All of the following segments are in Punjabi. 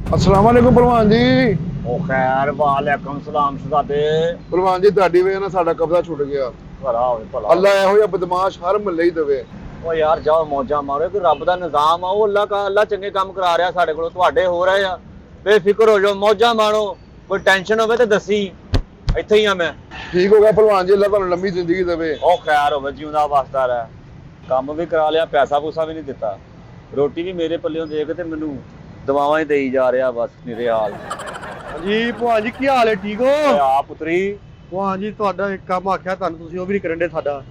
अस्सलाम वालेकुम भलवान जी। ਉਹ ਖੈਰ ਵਾਲੇਕਮ ਸਲਾਮ ਸ਼ਹਜ਼ਾਦੇ। ਭਲਵਾਨ ਜੀ ਤੁਹਾਡੀ ਵਜ੍ਹਾ ਨਾਲ ਸਾਡਾ ਕਬਜ਼ਾ ਛੁੱਟ ਗਿਆ। ਭਲਾ ਹੋਵੇ ਭਲਾ ਅੱਲਾ ਇਹੋ ਜਿਹਾ ਬਦਮਾਸ਼ ਹਰ ਮਹੱਲੇ ਹੀ ਦੇਵੇ। ਉਹ ਯਾਰ ਜਾਓ ਮੌਜਾਂ ਮਾਰੋ ਕਿ ਰੱਬ ਦਾ ਨਿਜ਼ਾਮ ਆ। ਉਹ ਅੱਲਾ ਚੰਗੇ ਕੰਮ ਕਰਾ ਰਿਹਾ ਸਾਡੇ ਕੋਲ, ਤੁਹਾਡੇ ਹੋ ਰਹੇ ਆ। ਬੇਫਿਕਰ ਹੋ ਜਾਓ, ਮੌਜਾਂ ਮਾਰੋ। ਕੋਈ ਟੈਨਸ਼ਨ ਹੋਵੇ ਤੇ ਦੱਸੀ, ਇੱਥੇ ਹੀ ਆ ਮੈਂ। ਠੀਕ ਹੋ ਗਿਆ ਭਲਵਾਨ ਜੀ, ਅੱਲਾ ਤੁਹਾਨੂੰ ਲੰਮੀ ਜ਼ਿੰਦਗੀ ਦੇਵੇ। ਉਹ ਖੈਰ ਹੋਵੇ, ਜਿਉਂਦਾ ਵਸਦਾ ਰਹਿ। ਕੰਮ ਵੀ ਕਰਾ ਲਿਆ, ਪੈਸਾ ਪੂਸਾ ਵੀ ਨਹੀਂ ਦਿੱਤਾ। ਰੋਟੀ ਵੀ ਮੇਰੇ ਪੱਲਿਓਂ ਦੇ ਕੇ ਤੇ ਮੈਨੂੰ ਦਵਾਵਾਂ ਹੀ ਦੇਈ ਜਾ ਰਿਹਾ ਬਸ ਨਿਰੇ ਹਾਲ। ਜੀ ਭਗਵਾਨ ਜੀ ਕੀ ਹਾਲ ਹੈ? ਠੀਕ ਹੋ? ਆ ਪੁੱਤਰੀ, ਭਗਵਾਨ ਜੀ ਤੁਹਾਡਾ ਇੱਕ ਕੰਮ ਆਖਿਆ ਤੁਹਾਨੂੰ, ਤੁਸੀਂ ਉਹ ਵੀ ਨਹੀਂ ਕਰਨ ਦੇ ਸਾਡਾ।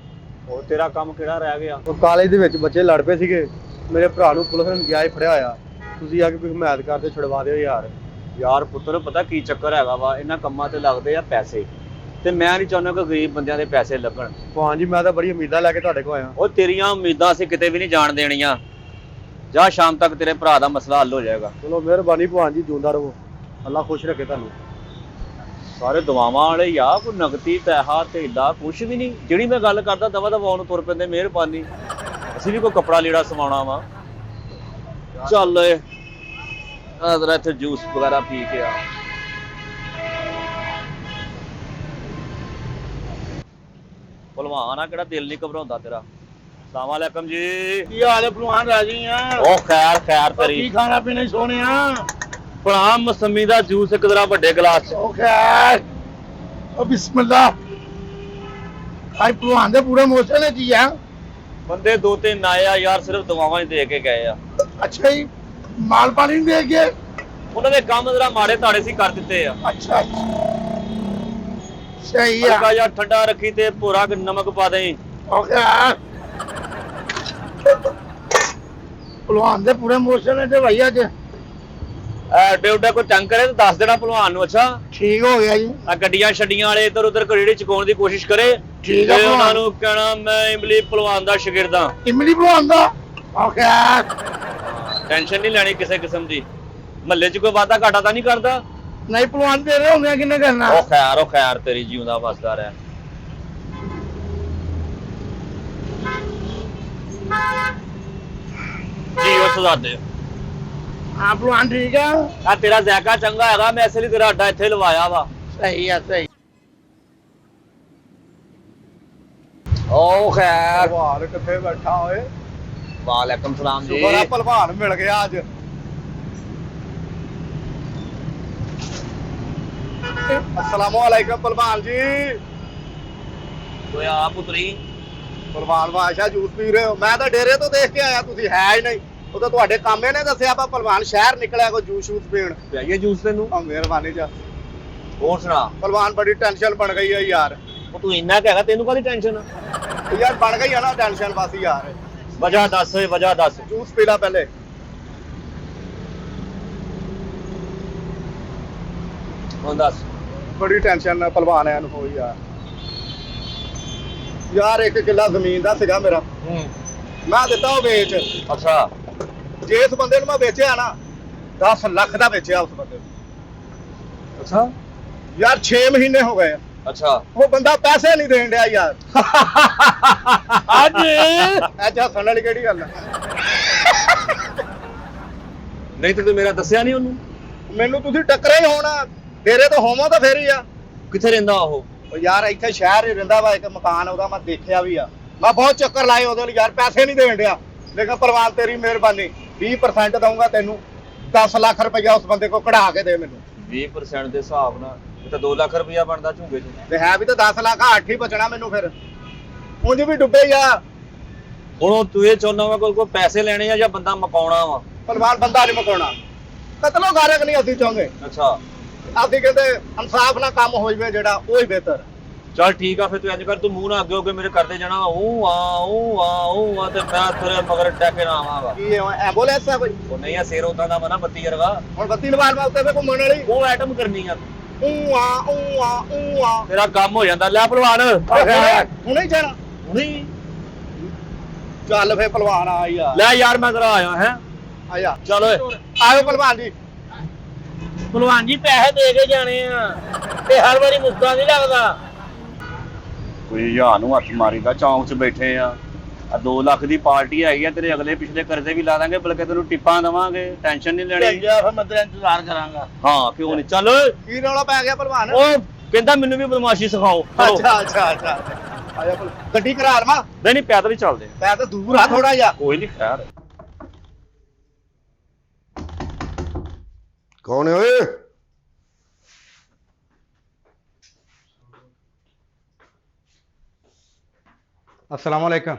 ਉਹ ਤੇਰਾ ਕੰਮ ਕਿਹੜਾ ਰਹਿ ਗਿਆ? ਉਹ ਕਾਲਜ ਦੇ ਵਿੱਚ ਬੱਚੇ ਲੜ ਪਏ ਸੀਗੇ, ਮੇਰੇ ਭਰਾ ਨੂੰ ਪੁਲਿਸ ਨੇ ਗਿਆ ਫੜਿਆ ਹੋਇਆ। ਤੁਸੀਂ ਆ ਕੇ ਕੋਈ ਹਮਾਇਤ ਕਰਦੇ ਛੁਡਵਾ ਦਿਓ ਯਾਰ। ਯਾਰ ਪੁੱਤਰ ਪਤਾ ਕੀ ਚੱਕਰ ਹੈਗਾ ਵਾ, ਇਹਨਾਂ ਕੰਮਾਂ ਤੇ ਲੱਗਦੇ ਆ ਪੈਸੇ, ਤੇ ਮੈਂ ਨਹੀਂ ਚਾਹੁੰਦਾ ਕਿ ਗਰੀਬ ਬੰਦਿਆਂ ਦੇ ਪੈਸੇ ਲੱਗਣ। ਭਗਵਾਨ ਜੀ ਮੈਂ ਤਾਂ ਬੜੀ ਉਮੀਦਾਂ ਲੈ ਕੇ ਤੁਹਾਡੇ ਕੋਲ ਆਇਆ। ਉਹ ਤੇਰੀਆਂ ਉਮੀਦਾਂ ਅਸੀਂ ਕਿਤੇ ਵੀ ਨਹੀਂ ਜਾਣ ਦੇਣੀਆਂ। ਜਾ ਸ਼ਾਮ ਤੱਕ ਤੇਰੇ ਭਰਾ ਦਾ ਮਸਲਾ ਹੱਲ ਹੋ ਜਾਏਗਾ। ਚਲੋ ਮਿਹਰਬਾਨੀ ਭਗਵਾਨ ਜੀ, ਜਿਉਂਦਾ ਰਹੋ, ਅੱਲਾ ਖੁਸ਼ ਰੱਖੇ ਤੁਹਾਨੂੰ। ਸਾਰੇ ਦੁਆਵਾਂ ਵਾਲੇ ਆ, ਕੋਈ ਨਗਦੀ ਪੈਸਾ ਧੇਲਾ ਕੁਛ ਵੀ ਨਹੀਂ। ਜਿਹੜੀ ਮੈਂ ਗੱਲ ਕਰਦਾ ਦਵਾ ਦਵਾ ਉਹਨੂੰ ਤੁਰ ਪੈਂਦੇ। ਮਿਹਰਬਾਨੀ, ਅਸੀਂ ਵੀ ਕੋਈ ਕੱਪੜਾ ਲੀੜਾ ਸਵਾਉਣਾ ਵਾ। ਚੱਲ ਜ਼ਰਾ ਇੱਥੇ ਜੂਸ ਵਗੈਰਾ ਪੀ ਕੇ ਆ। ਭਲਵਾਨ ਆ, ਕਿਹੜਾ ਦਿਲ ਨਹੀਂ ਘਬਰਾਉਂਦਾ ਤੇਰਾ। अस्सलाम वालेकुम जी। ਕੀ ਹਾਲ ਹੈ ਭਗਵਾਨ? ਰਾਜੀ ਆ? ਉਹ ਖੈਰ ਖੈਰ ਤੇਰੀ। ਕੀ ਖਾਣਾ ਪੀਣਾ ਸੋਹਣਿਆ? ਭਲਾ ਮੌਸਮੀ ਦਾ ਜੂਸ ਇੱਕ ਜਰਾ ਵੱਡੇ ਗਲਾਸ ਚ। ਉਹ ਖੈਰ, ਉਹ ਬਿਸਮਿਲ੍ਲਾ। ਆਈ ਭਗਵਾਨ ਦੇ ਪੂਰੇ ਮੋਸ਼ਨ ਹੈ ਜੀ ਆ। ਬੰਦੇ ਦੋ ਤਿੰਨ ਆਏ ਆ ਯਾਰ, ਸਿਰਫ ਦਵਾਵਾਂ ਹੀ ਦੇ ਕੇ ਗਏ ਆ। ਅੱਛਾ ਜੀ, ਮਾਲ ਪਾਣੀ ਨਹੀਂ ਦੇ ਗਏ? ਉਹਨਾਂ ਦੇ ਕੰਮ ਜਰਾ ਮਾੜੇ ਤਾੜੇ ਸੀ ਕਰ ਦਿੱਤੇ ਆ। ਅੱਛਾ ਸਹੀ ਆ। ਹਲਕਾ ਜਿਹਾ ਠੰਡਾ ਰੱਖੀ ਤੇ ਭੋਰਾ ਨਮਕ ਪਾ ਦੇਈ। ਓਕੇ ਭਲਵਾਨ ਦੇ ਪੂਰੇ ਮੋਸ਼ਨ ਹੈ ਤੇ ਭਾਈ ਅੱਜ ਐਡੇ ਉੱਡਾ ਕੋਈ ਤੰਗ ਕਰੇ ਤਾਂ ਦੱਸ ਦੇਣਾ ਭਲਵਾਨ ਨੂੰ। ਅੱਛਾ ਠੀਕ ਹੋ ਗਿਆ ਜੀ। ਆ ਗੱਡੀਆਂ ਛੱਡੀਆਂ ਵਾਲੇ ਇੱਧਰ ਉੱਧਰ ਰੇੜੀ ਚਕਾਉਣ ਦੀ ਕੋਸ਼ਿਸ਼ ਕਰੇ। ਠੀਕ ਆ ਤੇ ਉਹਨਾਂ ਭਲਵਾਨ। ਨੂੰ ਕਹਿਣਾ ਮੈਂ ਇਮਲੀ ਭਲਵਾਨ ਦਾ ਸ਼ਾਗਿਰਦ ਆ। ਇਮਲੀ ਭਲਵਾਨ ਦਾ? ਓਕੇ ਟੈਨਸ਼ਨ ਨਹੀਂ ਲੈਣੀ ਕਿਸੇ ਕਿਸਮ ਦੀ। ਮਹੱਲੇ 'ਚ ਕੋਈ ਵਾਧਾ ਘਾਟਾ ਤਾਂ ਨਹੀਂ ਕਰਦਾ? ਨਹੀਂ ਭਲਵਾਨ ਦੇ ਰਹੇ ਹੁੰਦੇ ਕਿੰਨੇ ਕਰਨਾ? ਉਹ ਖੈਰ ਤੇਰੀ ਜਿਉਂਦਾ ਵਸਦਾ ਰਹਿ। ਜੀ ਉਹ ਸੁਝਾਦੇ ਹਾਂ ਭਲਵਾਨ ਠੀਕ ਆ। ਆ ਤੇਰਾ ਜ਼ਾਇਕਾ ਚੰਗਾ ਹੈਗਾ, ਮੈਂ ਇਸ ਲਈ ਤੇਰਾ ਅੱਡਾ ਇੱਥੇ ਲਵਾਇਆ ਵਾ। ਸਹੀ ਆ ਸਹੀ। ਉਹ ਖੈਰ ਭਲਵਾਨ ਕਿੱਥੇ ਬੈਠਾ ਓਏ? ਵਾਲੇਕਮ ਸਲਾਮ ਜੀ। ਸ਼ੁਕਰ ਆ ਭਲਵਾਨ ਮਿਲ ਗਿਆ ਅੱਜ। अस्सलाम वालेकुम ਭਲਵਾਨ ਜੀ। ਓਏ ਆ ਪੁੱਤਰੀ, ਭਲਵਾਨ ਬਾਦਸ਼ਾਹ ਜੂਸ ਪੀ ਰਹੇ ਹੋ? ਮੈਂ ਤਾਂ ਡੇਰੇ ਤੋਂ ਦੇਖ ਕੇ ਆਇਆ, ਤੁਸੀਂ ਹੈ ਹੀ ਨਹੀਂ। ਉਹ ਤਾਂ ਤੁਹਾਡੇ ਕਾਮੇ ਨੇ ਦੱਸਿਆ ਪਾ ਭਲਵਾਨ ਸ਼ਹਿਰ ਨਿਕਲਿਆ ਕੋਈ ਜੂਸ ਸ਼ੂਸ ਪੀਣ। ਪਿਆਈਏ ਜੂਸ ਤੈਨੂੰ। ਆ ਮਿਹਰਬਾਨੀ ਜੀ। ਹੋਰ ਸੁਣਾ। ਭਲਵਾਨ ਬੜੀ ਟੈਨਸ਼ਨ ਬਣ ਗਈ ਹੈ ਯਾਰ। ਉਹ ਤੂੰ ਇੰਨਾ ਕਹੇਗਾ, ਤੈਨੂੰ ਕਾਹਦੀ ਟੈਨਸ਼ਨ? ਯਾਰ ਬਣ ਗਈ ਆ ਨਾ ਟੈਨਸ਼ਨ ਬਸ ਯਾਰ। ਵਜ੍ਹਾ ਦੱਸ ਓਏ, ਵਜ੍ਹਾ ਦੱਸ। ਜੂਸ ਪੀ ਲਾ ਪਹਿਲੇ। ਹੁਣ ਦੱਸ। ਬੜੀ ਟੈਨਸ਼ਨ ਭਲਵਾਨ ਐਨ ਹੋਈ ਯਾਰ। ਯਾਰ 1 ਕਿੱਲਾ ਜ਼ਮੀਨ ਦਾ ਸੀਗਾ ਮੇਰਾ, ਮੈਂ ਦਿੱਤਾ ਉਹ ਵੇਚ। ਅੱਛਾ। ਜੇ ਇਸ ਬੰਦੇ ਨੂੰ ਮੈਂ ਵੇਚਿਆ ਨਾ 10 ਲੱਖ ਦਾ ਵੇਚਿਆ ਉਸ ਬੰਦੇ ਨੂੰ। ਅੱਛਾ ਯਾਰ 6 ਮਹੀਨੇ ਹੋ ਗਏ ਆ, ਅੱਛਾ। ਉਹ ਬੰਦਾ ਪੈਸੇ ਨਹੀਂ ਦੇਣ ਡਿਆ ਯਾਰ। ਅੱਜ ਅੱਜ ਹੱਸਣ ਵਾਲੀ ਕਿਹੜੀ ਗੱਲ ਆ? ਨਹੀਂ ਤੇ ਤੂੰ ਮੇਰਾ ਦੱਸਿਆ ਨਹੀਂ ਉਹਨੂੰ? ਮੈਨੂੰ ਤੁਸੀਂ ਟੱਕਰੇ ਹੀ ਹੋਣਾ, ਡੇਰੇ ਤੋਂ ਹੋਵਾਂ ਤਾਂ ਫੇਰ ਹੀ ਆ। ਕਿੱਥੇ ਰਹਿੰਦਾ ਉਹ? ਉਹ ਯਾਰ ਇੱਥੇ ਸ਼ਹਿਰ ਹੀ ਰਹਿੰਦਾ ਵਾ, ਇੱਕ ਮਕਾਨ ਉਹਦਾ ਮੈਂ ਦੇਖਿਆ ਵੀ ਆ। ਮੈਂ ਬਹੁਤ ਚੱਕਰ ਲਾਏ ਉਹਦੇ ਲਈ ਯਾਰ, ਪੈਸੇ ਨਹੀਂ ਦੇਣ ਡਿਆ। ਲੇਕਿਨ ਭਲਵਾਨ ਤੇਰੀ ਮਿਹਰਬਾਨੀ, 20% ਦਊਂਗਾ ਤੈਨੂੰ। 10 ਲੱਖ ਰੁਪਇਆ ਉਸ ਬੰਦੇ ਕੋਲ ਕਢਾ ਕੇ ਦੇ ਮੈਨੂੰ। 20% ਦੇ ਹਿਸਾਬ ਨਾਲ ਇਹ ਤਾਂ 2 ਲੱਖ ਰੁਪਇਆ ਬਣਦਾ ਝੁੰਗੇ 'ਚ। ਤੇ ਹੈ ਵੀ ਤਾਂ 10 ਲੱਖ, 8 ਹੀ ਬਚਣਾ ਮੈਨੂੰ ਫਿਰ। ਉਂਝ ਵੀ ਡੁੱਬੇ ਹੀ ਆ। ਹੁਣ ਤੂੰ ਇਹ ਚਾਹੁੰਦਾ ਵਾ ਕੋਈ ਪੈਸੇ ਲੈਣੇ ਆ ਜਾਂ ਬੰਦਾ ਮਕਾਉਣਾ ਵਾ? ਭਲਵਾਨ ਬੰਦਾ ਨਹੀਂ ਮਕਾਉਣਾ, ਕਤਲੋ ਗਾਰਕ ਨਹੀਂ ਅਸੀਂ ਚਾਹੁੰਦੇ। ਅੱਛਾ ਅਸੀਂ ਕਹਿੰਦੇ ਇਨਸਾਫ ਨਾਲ ਕੰਮ ਹੋ ਜਵੇ ਜਿਹੜਾ, ਉਹ ਹੀ ਬਿਹਤਰ। ਚੱਲ ਠੀਕ ਆ, ਫਿਰ ਤੂੰ ਇੰਜ ਕਰ, ਤੂੰ ਮੂੰਹ ਨਾ ਅੱਗੇ ਹੋ ਕੇ ਮੇਰੇ ਕਰਦੇ ਜਾਣਾ ਉਹ ਆ ਤੇ ਮੈਂ ਤੇਰੇ ਮਗਰ ਟੈਕੇ ਨਾ ਆਵਾਂਗਾ। ਕੀ ਐਂਬੂਲੈਂਸ ਹੈ ਕੋਈ? ਉਹ ਨਹੀਂ ਆ, ਸਿਰ ਉਦਾਂ ਦਾ ਵਾ ਨਾ ਬੱਤੀ ਵਰਗਾ। ਹੁਣ ਬੱਤੀ ਲਵਾਉਣ ਵਾਸਤੇ ਫੇ ਘੁੰਮਣ ਵਾਲੀ ਉਹ ਐਟਮ ਕਰਨੀ ਆ। ਊਆ ਤੇਰਾ ਕੰਮ ਹੋ ਜਾਂਦਾ। ਲੈ ਭਲਵਾਨ ਹੁਣੇ ਹੀ ਜਾਣਾ? ਹੁਣੀ ਚੱਲ ਫੇ ਭਲਵਾਨ ਆ ਯਾਰ। ਲੈ ਯਾਰ ਮੈਂ ਤੇਰਾ ਆਇਆ ਹੈ। ਆਇਆ ਚੱਲ ਓਏ ਆਇਓ ਭਲਵਾਨ ਜੀ। ਭਲਵਾਨ ਜੀ ਪੈਸੇ ਦੇ ਕੇ ਜਾਣੇ ਆ, ਤੇ ਹਰ ਵਾਰੀ ਮੁੱਕਾ ਨਹੀਂ ਲੱਗਦਾ। ਕੋਈ ਯਾਰ ਨੂੰ ਹੱਥ ਮਾਰੀਦਾ, ਚੌਂਕ 'ਚ ਬੈਠੇ ਆ। ਆ 2 ਲੱਖ ਦੀ ਪਾਰਟੀ ਹੈਗੀ ਆ, ਤੇਰੇ ਅਗਲੇ ਪਿਛਲੇ ਕਰਜ਼ੇ ਵੀ ਲਾ ਦਾਂਗੇ, ਬਲਕਿ ਤੈਨੂੰ ਟਿੱਪਾਂ ਦੇਵਾਂਗੇ, ਟੈਨਸ਼ਨ ਨਹੀਂ ਲੈਣੀ। ਫਿਰ ਮੈਂ ਤੇਰਾ ਇੰਤਜ਼ਾਰ ਕਰਾਂਗਾ। ਹਾਂ ਕਿਉਂ ਨਹੀਂ, ਚੱਲ ਕੀ ਰੌਲਾ ਪੈ ਗਿਆ ਭਲਵਾਨ? ਉਹ ਕਹਿੰਦਾ ਮੈਨੂੰ ਵੀ ਬਦਮਾਸ਼ੀ ਸਿਖਾਓ। ਚਲੋ। ਅੱਛਾ ਆਇਆ ਗੱਡੀ ਕਰਾ ਲਵਾਂ? ਨਹੀਂ ਪੈਦਲ ਹੀ ਚੱਲਦੇ। ਮੈਂ ਤਾਂ ਦੂਰ ਆ ਥੋੜਾ ਜਿਹਾ। ਕੋਈ ਨਹੀਂ ਖੈਰ। ਕੌਣ ਹੈ ਓਏ? अस्सलाम वालेकुम।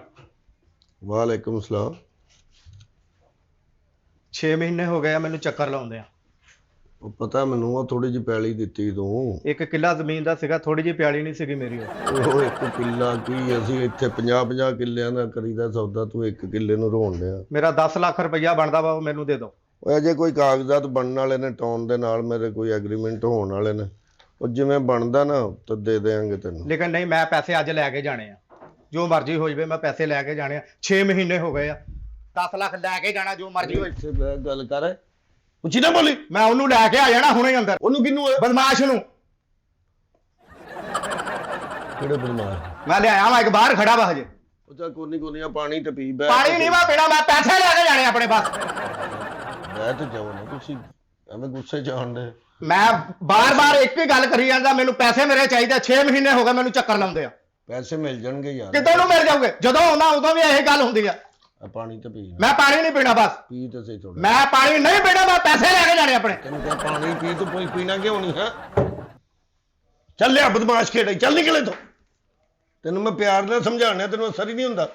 ਵਾਲੇਕੁਮ ਸਲਾਮ। 6 ਮਹੀਨੇ ਹੋ ਗਏ ਆ ਮੈਨੂੰ ਚੱਕਰ ਲਾਉਂਦੇ ਆ। ਉਹ ਪਤਾ ਮੈਨੂੰ, ਉਹ ਥੋੜੀ ਜਿਹੀ ਪੈਲੀ ਦਿੱਤੀ ਤੂੰ। 1 ਕਿੱਲਾ ਜ਼ਮੀਨ ਦਾ ਸੀਗਾ, ਥੋੜੀ ਜਿਹੀ ਪਿਆਲੀ ਨਹੀਂ ਸੀਗੀ ਮੇਰੀ ਉਹ। ਉਹ 1 ਕਿੱਲਾ ਕੀ, ਅਸੀਂ ਇੱਥੇ 50 ਕਿੱਲਿਆਂ ਦਾ ਕਰੀਦਾ ਸੌਦਾ, ਤੂੰ 1 ਕਿੱਲੇ ਨੂੰ ਰੋਣ ਡਿਆ। ਮੇਰਾ 10 ਲੱਖ ਰੁਪਈਆ ਬਣਦਾ ਵਾ, ਉਹ ਮੈਨੂੰ ਦੇ ਦਿਓ। ਉਹ ਅਜੇ ਕੋਈ ਕਾਗਜ਼ਾਤ ਬਣਨ ਵਾਲੇ ਨੇ, ਟਾਉਨ ਦੇ ਨਾਲ ਮੇਰੇ ਕੋਈ ਐਗਰੀਮੈਂਟ ਹੋਣ ਵਾਲੇ ਨੇ, ਉਹ ਜਿਵੇਂ ਬਣਦਾ ਨਾ ਤਾਂ ਦੇ ਦੇਾਂਗੇ ਤੈਨੂੰ। ਲੇਕਿਨ ਨਹੀਂ, ਮੈਂ ਪੈਸੇ ਅੱਜ ਲੈ ਕੇ ਜਾਣੇ ਆ, ਜੋ ਮਰਜ਼ੀ ਹੋ ਜਵੇ, ਮੈਂ ਪੈਸੇ ਲੈ ਕੇ ਜਾਣੇ ਆ। 6 ਮਹੀਨੇ ਹੋ ਗਏ ਆ, 10 ਲੱਖ ਲੈ ਕੇ ਜਾਣਾ, ਜੋ ਮਰਜ਼ੀ ਹੋਏ। ਇੱਥੇ ਬਹਿ ਗੱਲ ਕਰ, ਉੱਚੀ ਨਾ ਬੋਲੀ। ਮੈਂ ਉਹਨੂੰ ਲੈ ਕੇ ਆ ਜਾਣਾ ਹੁਣੇ ਅੰਦਰ। ਉਹਨੂੰ ਕਿਹਨੂੰ ਹੈ? ਬਦਮਾਸ਼ ਨੂੰ। ਕਿਹੜੇ ਬਦਮਾਸ਼? ਮੈਂ ਲਿਆਇਆ ਵਾ, ਇੱਕ ਬਾਹਰ ਖੜਾ ਵਾ ਹਜੇ। ਉਹ ਚਾ ਕੋਨੀ ਆ, ਪਾਣੀ ਤੇ ਪੀ। ਬੈ ਪਾਣੀ ਨਹੀਂ ਵਾ ਪੀਣਾ, ਮੈਂ ਪੈਸੇ ਲੈ ਕੇ ਜਾਣੇ ਆਪਣੇ ਪਾਸ। ਬਹਿ ਤੇ ਜਾਓ ਨਾ, ਤੁਸੀਂ ਐਵੇਂ ਗੁੱਸੇ ਚ ਆਉਂਦੇ। ਮੈਂ ਬਾਰ-ਬਾਰ ਇੱਕ ਹੀ ਗੱਲ ਕਰੀ ਜਾਂਦਾ, ਮੈਨੂੰ ਪੈਸੇ ਮੇਰੇ ਚਾਹੀਦੇ। 6 ਮਹੀਨੇ ਹੋ ਗਏ ਮੈਨੂੰ ਚੱਕਰ ਲਾਉਂਦੇ ਆ। ਪੈਸੇ ਮਿਲ ਜਾਣਗੇ ਯਾਰ। ਕਿੱਦਾਂ ਨੂੰ ਮਿਲ ਜਾਊਗੇ? ਜਦੋਂ ਆਉਂਦਾ ਉਦੋਂ ਵੀ ਇਹੀ ਗੱਲ ਹੁੰਦੀ ਆ। ਪਾਣੀ ਤੇ ਪੀ। ਮੈਂ ਪਾਣੀ ਨਹੀਂ ਪੀਣਾ, ਬਸ ਪੀ ਤੇ ਸਹੀ ਥੋੜਾ। ਮੈਂ ਪਾਣੀ ਨਹੀਂ ਪੀਣਾ, ਮੈਂ ਪੈਸੇ ਲੈ ਕੇ ਜਾਣੇ ਆਪਣੇ। ਤੈਨੂੰ ਕਿਹਾ ਪਾਣੀ ਪੀ, ਤੂੰ ਕੋਈ ਪੀਣਾ ਕਿਉਂ ਨਹੀਂ ਹੈ? ਚੱਲ ਲਿਆ ਬਦਮਾਸ਼ ਖੇੜੇ, ਚੱਲ ਨਿਕਲੇ ਤੂੰ। ਤੈਨੂੰ ਮੈਂ ਪਿਆਰ ਨਾਲ ਸਮਝਾਉਣਾ, ਤੈਨੂੰ ਅਸਰ ਹੀ ਨਹੀਂ ਹੁੰਦਾ।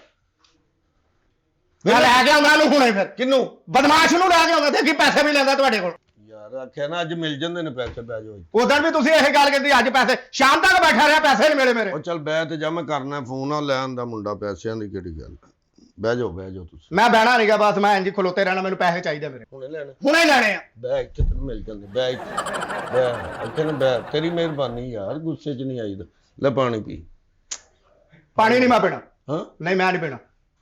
ਮੈਂ ਲੈ ਕੇ ਆਉਂਦਾ ਉਹਨੂੰ ਹੁਣੇ। ਫਿਰ ਕਿਹਨੂੰ? ਬਦਮਾਸ਼ ਨੂੰ ਲੈ ਕੇ ਆਉਂਦਾ, ਦੇਖੀ ਪੈਸੇ ਵੀ ਲੈਂਦਾ ਤੁਹਾਡੇ ਕੋਲ। ਯਾਰ ਆਖਿਆ ਨਾ ਅੱਜ ਮਿਲ ਜਾਂਦੇ ਨੇ ਪੈਸੇ, ਬਹਿ ਜਾਓ। ਉਦੋਂ ਵੀ ਤੁਸੀਂ ਇਹ ਗੱਲ ਕੀਤੀ, ਅੱਜ ਪੈਸੇ ਸ਼ਾਮ ਤੱਕ ਬੈਠਾ ਰਿਹਾ, ਪੈਸੇ ਨਹੀਂ ਮਿਲੇ ਮੇਰੇ। ਉਹ ਚੱਲ ਬਹਿ ਤੇ ਜਾ, ਮੈਂ ਕਰਨਾ ਫੋਨ। ਆ ਲੈ ਆਂਦਾ ਮੁੰਡਾ, ਪੈਸਿਆਂ ਦੀ ਕਿਹੜੀ ਗੱਲ। ਬਹਿ ਜਾਓ ਤੁਸੀਂ। ਮੈਂ ਬਹਿਣਾ ਨਹੀਂਗਾ, ਬਸ ਮੈਂ ਇੰਜ ਖਲੋਤੇ ਰਹਿਣਾ, ਮੈਨੂੰ ਪੈਸੇ ਚਾਹੀਦੇ ਮੇਰੇ। ਹੁਣੇ ਲੈਣੇ? ਹੁਣੇ ਲੈਣੇ ਆ। ਬਹਿ ਇੱਥੇ, ਤੈਨੂੰ ਮਿਲ ਜਾਂਦੇ। ਬਹਿ ਇੱਥੇ ਨਾ ਬਹਿ। ਤੇਰੀ ਮਿਹਰਬਾਨੀ ਯਾਰ, ਗੁੱਸੇ 'ਚ ਨਹੀਂ ਆਈਦਾ। ਲੈ ਪਾਣੀ ਪੀ। ਪਾਣੀ ਨਹੀਂ ਮੈਂ ਪੀਣਾ। ਹਾਂ ਨਹੀਂ, ਮੈਂ ਨਹੀਂ ਪੀਣਾ।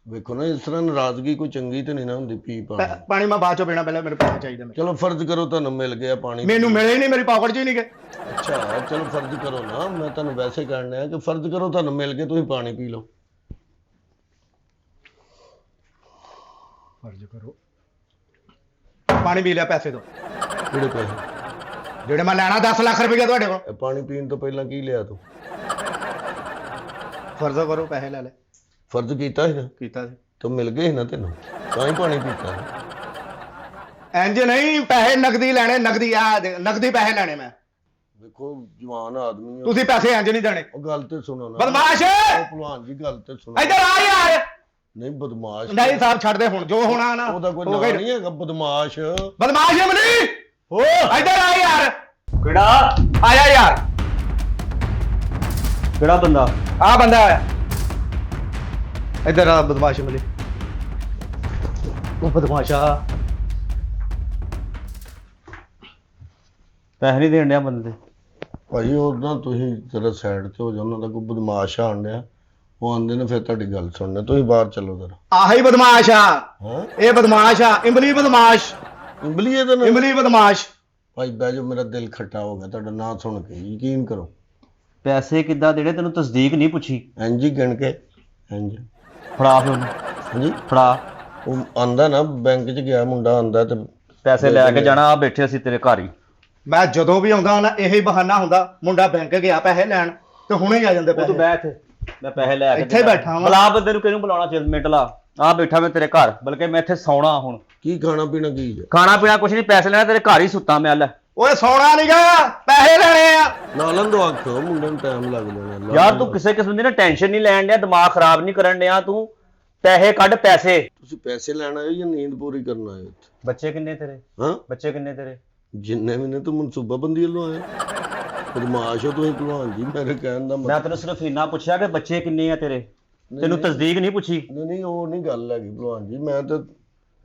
ਵੇਖੋ ਨਾ, ਇਸ ਤਰ੍ਹਾਂ ਨਾਰਾਜ਼ਗੀ ਕੋਈ ਚੰਗੀ ਤੇ ਨਹੀਂ ਨਾ ਹੁੰਦੀ। ਪੀ ਪਾਣੀ। ਪਾਣੀ ਮੈਂ ਬਾਅਦ ਚੋਂ ਪੀਣਾ, ਪਹਿਲਾਂ ਮੈਨੂੰ ਪੈਸੇ ਚਾਹੀਦੇ ਮੇਰੇ। ਚਲੋ ਫਰਜ਼ ਕਰੋ ਤੁਹਾਨੂੰ ਮਿਲ ਗਿਆ ਪਾਣੀ। ਮੈਨੂੰ ਮਿਲੇ ਹੀ ਨਹੀਂ, ਮੇਰੀ ਪਾਕਟ 'ਚ ਹੀ ਨਹੀਂ ਗਏ। ਅੱਛਾ ਚਲੋ ਫਰਜ਼ ਕਰੋ ਨਾ, ਮੈਂ ਤੁਹਾਨੂੰ ਵੈਸੇ ਕਹਿਣ ਡਿਆ ਕਿ ਫਰਜ਼ ਕਰੋ ਤੁਹਾਨੂੰ ਮਿਲ ਗਏ, ਤੁਸੀਂ ਪਾਣੀ ਪੀ ਲਓ। ਫਰਜ਼ ਕਰੋ। ਪਾਣੀ ਪੀ ਲਿਆ, ਪੈਸੇ ਦਿਓ। ਕਿਹੜੇ ਪੈਸੇ? ਜਿਹੜੇ ਮੈਂ ਲੈਣਾ 10 ਲੱਖ ਰੁਪਏ ਤੁਹਾਡੇ ਕੋਲ। ਇਹ ਪਾਣੀ ਪੀਣ ਤੋਂ ਪਹਿਲਾਂ ਕੀ ਲਿਆ ਤੂੰ? ਫਰਜ਼ ਕਰੋ, ਪੈਸੇ ਲੈ ਲੈ। ਫਰਜ਼ ਕੀਤਾ ਸੀ ਨਾ? ਕੀਤਾ ਸੀ। ਤੂੰ ਮਿਲ ਗਏ ਸੀ ਨਾ ਤੈਨੂੰ, ਤਾਂ ਹੀ ਪਾਣੀ ਪੀਤਾ ਨਾ। ਇੰਜ ਨਹੀਂ, ਪੈਸੇ ਨਗਦੀ ਲੈਣੇ, ਨਗਦੀ ਨਗਦੀ ਪੈਸੇ ਲੈਣੇ ਮੈਂ। ਵੇਖੋ ਜਵਾਨ ਆਦਮੀ ਹੋ ਤੁਸੀਂ ਪੈਸੇ ਇੰਜ ਨਹੀਂ ਦੇਣੇ। ਉਹ ਗੱਲ ਤੇ ਸੁਣੋ ਨਾ। ਬਦਮਾਸ਼! ਉਹ ਭਲਵਾਨ ਜੀ ਗੱਲ ਤੇ ਸੁਣੋ। ਇੱਧਰ ਆ ਯਾਰ। ਨਹੀਂ ਬਦਮਾਸ਼ ਨਹੀਂ ਸਾਹਿਬ, ਛੱਡ ਦੇ ਹੁਣ, ਜੋ ਹੋਣਾ ਨਾ ਉਹਦਾ ਕੋਈ ਹੋ ਨਾਂ ਗਿਆ। ਨਹੀਂ ਹੈਗਾ ਬਦਮਾਸ਼। ਬਦਮਾਸ਼ ਅਮਲੀ ਓ ਇੱਧਰ ਆ ਯਾਰ। ਕਿਹੜਾ? ਆਇਆ ਯਾਰ। ਕਿਹੜਾ ਬੰਦਾ? ਆ ਬੰਦਾ ਆਇਆ। ਇੱਧਰ ਆ ਬਦਮਾਸ਼ ਅਮਲੀ। ਉਹ ਬਦਮਾਸ਼ਾ। ਪੈਸੇ ਨਹੀਂ ਦੇਣ ਡਿਆ ਬੰਦੇ। ਭਾਜੀ ਉਹਨਾਂ ਤੁਸੀਂ ਜਰਾ ਸਾਈਡ ਤੇ ਹੋ ਜਾਓ, ਉਹਨਾਂ ਦਾ ਕੋਈ ਬਦਮਾਸ਼ ਆਣ ਡਿਆ, ਉਹ ਆਂਦੇ ਨੇ ਫਿਰ ਤੁਹਾਡੀ ਗੱਲ ਸੁਣਨੇ। ਤੁਸੀਂ ਬਾਹਰ ਚੱਲੋ ਜਰਾ। ਆਹੀ ਬਦਮਾਸ਼ ਆ। ਹਾਂ ਇਹ ਬਦਮਾਸ਼ ਆ, ਇਮਲੀ ਬਦਮਾਸ਼। ਇੰਬਲੀ ਇਹਦਾ ਨਾਮ? ਇਮਲੀ ਬਦਮਾਸ਼। ਭਾਈ ਬਹਿ ਜਾਓ, ਮੇਰਾ ਦਿਲ ਖੱਟਾ ਹੋ ਗਿਆ ਤੁਹਾਡਾ ਨਾਂ ਸੁਣ ਕੇ। ਯਕੀਨ ਕਰੋ। ਪੈਸੇ ਕਿੱਦਾਂ ਦੇਣੇ, ਤੈਨੂੰ ਤਸਦੀਕ ਨਹੀਂ ਪੁੱਛੀ। ਇੰਜ ਹੀ ਗਿਣ ਕੇ। ਇੰਜ। ਫੜਾ ਫਿਰ ਉਹਨੂੰ, ਹਾਂਜੀ ਫੜਾ। ਉਹ ਆਂਦਾ ਨਾ, ਬੈਂਕ 'ਚ ਗਿਆ ਮੁੰਡਾ, ਆਂਦਾ ਤੇ ਪੈਸੇ ਲੈ ਕੇ ਜਾਣਾ। ਆ ਬੈਠੇ ਅਸੀਂ ਤੇਰੇ ਘਰ ਹੀ। ਮੈਂ ਜਦੋਂ ਵੀ ਆਉਂਦਾ ਨਾ ਇਹੀ ਬਹਾਨਾ ਹੁੰਦਾ, ਮੁੰਡਾ ਬੈਂਕ ਗਿਆ ਪੈਸੇ ਲੈਣ, ਤੇ ਹੁਣੇ ਹੀ ਆ ਜਾਂਦੇ ਉਹ ਤੂੰ ਪੈਸੇ। ਬੈਠ, ਮੈਂ ਪੈਸੇ ਲੈ ਕੇ ਇੱਥੇ ਬੈਠਾ ਵਾਂ। ਬੁਲਾ ਬੰਦੇ ਨੂੰ, ਕਿਹਨੂੰ ਬੁਲਾਉਣਾ? ਚਿਰ ਮਿੰਟ ਲਾ। ਆ ਬੈਠਾ ਮੈਂ ਤੇਰੇ ਘਰ, ਬਲਕਿ ਮੈਂ ਇੱਥੇ ਸੌਣਾ ਹੁਣ। ਕੀ ਖਾਣਾ ਪੀਣਾ ਕੀ ਹੈ? ਖਾਣਾ ਪੀਣਾ ਕੁਛ ਨਹੀਂ, ਪੈਸੇ ਲੈਣਾ, ਤੇਰੇ ਘਰ ਹੀ ਸੁੱਤਾ ਮੈਂ। ਲੈ ਓਏ ਸੌਣਾ ਨੀ ਗਾ, ਪੈਸੇ ਲੈਣੇ ਆ। ਲਾ ਲੈਂਦੋ ਆਖੋ, ਮੁੰਡੇ ਨੂੰ ਟਾਈਮ ਲੱਗ ਜਾਣਾ। ਯਾਰ ਤੂੰ ਕਿਸੇ ਕਿਸਮ ਦੀ ਨਾ ਟੈਨਸ਼ਨ ਨਹੀਂ ਲੈਣ ਡਿਆ, ਦਿਮਾਗ ਖਰਾਬ ਨਹੀਂ ਕਰਨ ਡਿਆ ਤੂੰ। ਪੈਸੇ ਕੱਢ ਪੈਸੇ। ਤੁਸੀਂ ਪੈਸੇ ਲੈਣ ਆਏ ਹੋ ਜਾਂ ਨੀਂਦ ਪੂਰੀ ਕਰਨ ਆਏ ਹੋ ਇੱਥੇ? ਬੱਚੇ ਕਿੰਨੇ ਤੇਰੇ? ਹਾਂ ਬੱਚੇ ਕਿੰਨੇ ਤੇਰੇ? ਜਿੰਨੇ ਵੀ ਨੇ ਤੂੰ ਮਨਸੂਬਾ ਬੰਦੀ ਵੱਲੋਂ ਆਏ। ਬਦਮਾਸ਼ ਹੋ ਤੁਸੀਂ ਭਲਵਾਨ ਜੀ, ਮੇਰੇ ਕਹਿਣ ਦਾ ਮੈਂ ਤੈਨੂੰ ਸਿਰਫ ਇੰਨਾ ਪੁੱਛਿਆ ਕਿ ਬੱਚੇ ਕਿੰਨੇ ਆ ਤੇਰੇ, ਤੈਨੂੰ ਤਸਦੀਕ ਨਹੀਂ ਪੁੱਛੀ। ਨਹੀਂ ਉਹ ਨਹੀਂ ਗੱਲ ਹੈਗੀ ਭਲਵਾਨ ਜੀ। ਮੈਂ ਤਾਂ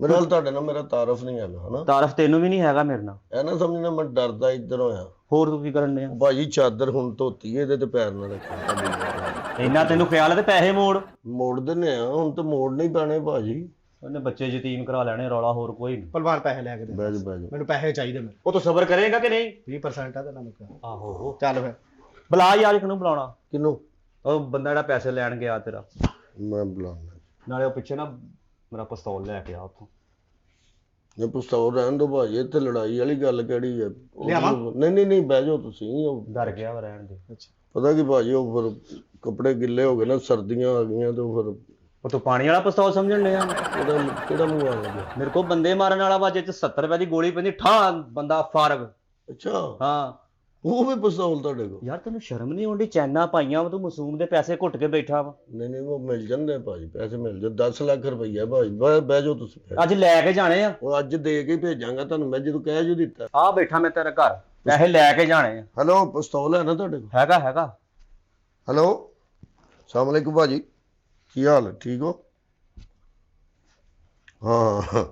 ਮੇਰੇ ਨਾਲ ਤੁਹਾਡੇ ਨਾਲ ਮੇਰਾ ਤਾਰਫ ਨਹੀਂ ਹੈਗਾ, ਹਨਾ। ਤਾਰਫ ਤੈਨੂੰ ਵੀ ਨਹੀਂ ਹੈਗਾ ਮੇਰੇ ਨਾਲ। ਇਹ ਨਾ ਸਮਝਣਾ ਮੈਂ ਡਰਦਾ ਇੱਧਰ ਹੋਇਆ। ਹੋਰ ਤੂੰ ਕੀ ਕਰਨ ਡਿਆ? ਭਾਜੀ ਚਾਦਰ ਹੁਣ ਧੋਤੀ ਇਹਦੇ ਤੇ ਪੈਰ ਨਾ ਰੱਖੋ। ਇੰਨਾ ਤੈਨੂੰ ਖਿਆਲ ਹੈ ਤੇ ਪੈਸੇ ਮੋੜ। ਮੋੜ ਦਿੰਨੇ ਆ ਹੁਣ, ਤਾਂ ਮੋੜਨੇ ਹੀ ਪੈਣੇ ਭਾਜੀ। ਉਹਨੇ ਬੱਚੇ ਯਤੀਮ ਕਰਾ ਲੈਣੇ, ਰੌਲਾ ਹੋਰ ਕੋਈ ਨਹੀਂ। ਭਲਵਾਨ ਪੈਸੇ ਲੈ ਕੇ ਦੇ। ਬਹਿ ਜਾ ਮੈਨੂੰ ਪੈਸੇ ਚਾਹੀਦੇ ਮੇਰੇ। ਉਹ ਤੂੰ ਸਬਰ ਕਰੇਗਾ ਕਿ ਨਹੀਂ? 20% ਆ ਤੇ ਨਾ ਮੁੱਕਾ। ਆਹੋ ਚੱਲ ਫਿਰ ਬੁਲਾ ਯਾਰ, ਕਿਹਨੂੰ ਬੁਲਾਉਣਾ? ਕਿਨੂੰ? ਉਹ ਬੰਦਾ ਜਿਹੜਾ ਪੈਸੇ ਲੈਣ ਗਿਆ ਤੇਰਾ। ਮੈਂ ਬੁਲਾਉਣਾ। ਨਾਲੇ ਉਹ ਪਿੱਛੇ ਨਾ ਮੇਰਾ ਪਿਸਤੌਲ ਲੈ ਕੇ ਆ ਉੱਥੋਂ। ਜੇ ਪਿਸਤੌਲ ਰਹਿਣ ਦੋ ਭਾਜੀ, ਇੱਥੇ ਲੜਾਈ ਵਾਲੀ ਗੱਲ ਕਿਹੜੀ ਹੈ? ਲਿਆਵਾਂ? ਨਹੀਂ ਬਹਿ ਜਾਓ ਤੁਸੀਂ। ਉਹ ਡਰ ਗਿਆ ਵਾ ਰਹਿਣ ਦੇ। ਪਤਾ ਕੀ ਭਾਜੀ, ਉਹ ਫਿਰ ਕੱਪੜੇ ਗਿੱਲੇ ਹੋ ਗਏ ਨਾ, ਸਰਦੀਆਂ ਆ ਗਈਆਂ ਤੇ ਉਹ ਫਿਰ ਉਹ ਤੂੰ ਪਾਣੀ ਵਾਲਾ ਪਿਸਤੌਲ ਸਮਝਣ ਲਿਆ? ਕਿਹੜਾ ਮੰਗਵਾ ਲਿਆ? ਮੇਰੇ ਕੋਲ ਬੰਦੇ ਮਾਰਨ ਵਾਲਾ ਵਾ, ਜਿਹ 'ਚ 70 ਰੁਪਏ ਦੀ ਗੋਲੀ ਪੈਂਦੀ, ਠਾਂ ਬੰਦਾ ਫਾਰਗ। ਅੱਛਾ, ਹਾਂ। ਉਹ ਵੀ ਪਿਸਤੌਲ ਤੁਹਾਡੇ ਕੋਲ? ਯਾਰ ਤੈਨੂੰ ਸ਼ਰਮ ਨਹੀਂ ਆਉਂਦੀ? ਚੈਨਾ ਪਾਈਆਂ ਵਾ ਤੂੰ, ਮਾਸੂਮ ਦੇ ਪੈਸੇ ਘੁੱਟ ਕੇ ਬੈਠਾ ਵਾ। ਨਹੀਂ ਉਹ ਮਿਲ ਜਾਂਦੇ ਭਾਜੀ, ਪੈਸੇ ਮਿਲ ਜਾਂਦੇ। 10 ਲੱਖ ਰੁਪਈਆ ਭਾਜੀ। ਬਹਿ ਜਾਓ ਤੁਸੀਂ। ਅੱਜ ਲੈ ਕੇ ਜਾਣੇ ਆ। ਉਹ ਅੱਜ ਦੇ ਕੇ ਭੇਜਾਂਗਾ ਤੁਹਾਨੂੰ ਮੈਂ, ਜਦੋਂ ਕਹਿ ਜੋ ਦਿੱਤਾ। ਆ ਬੈਠਾ ਮੈਂ ਤੇਰੇ ਘਰ, ਪੈਸੇ ਲੈ ਕੇ ਜਾਣੇ ਆ। ਹੈਲੋ, ਪਿਸਤੌਲ ਹੈ ਨਾ ਤੁਹਾਡੇ ਕੋਲ? ਹੈਗਾ। ਹੈਲੋ, ਸਲਾਮ ਅਲੈਕੁਮ ਭਾਜੀ, ਕੀ ਹਾਲ ਹੈ? ਠੀਕ ਹੋ? ਹਾਂ,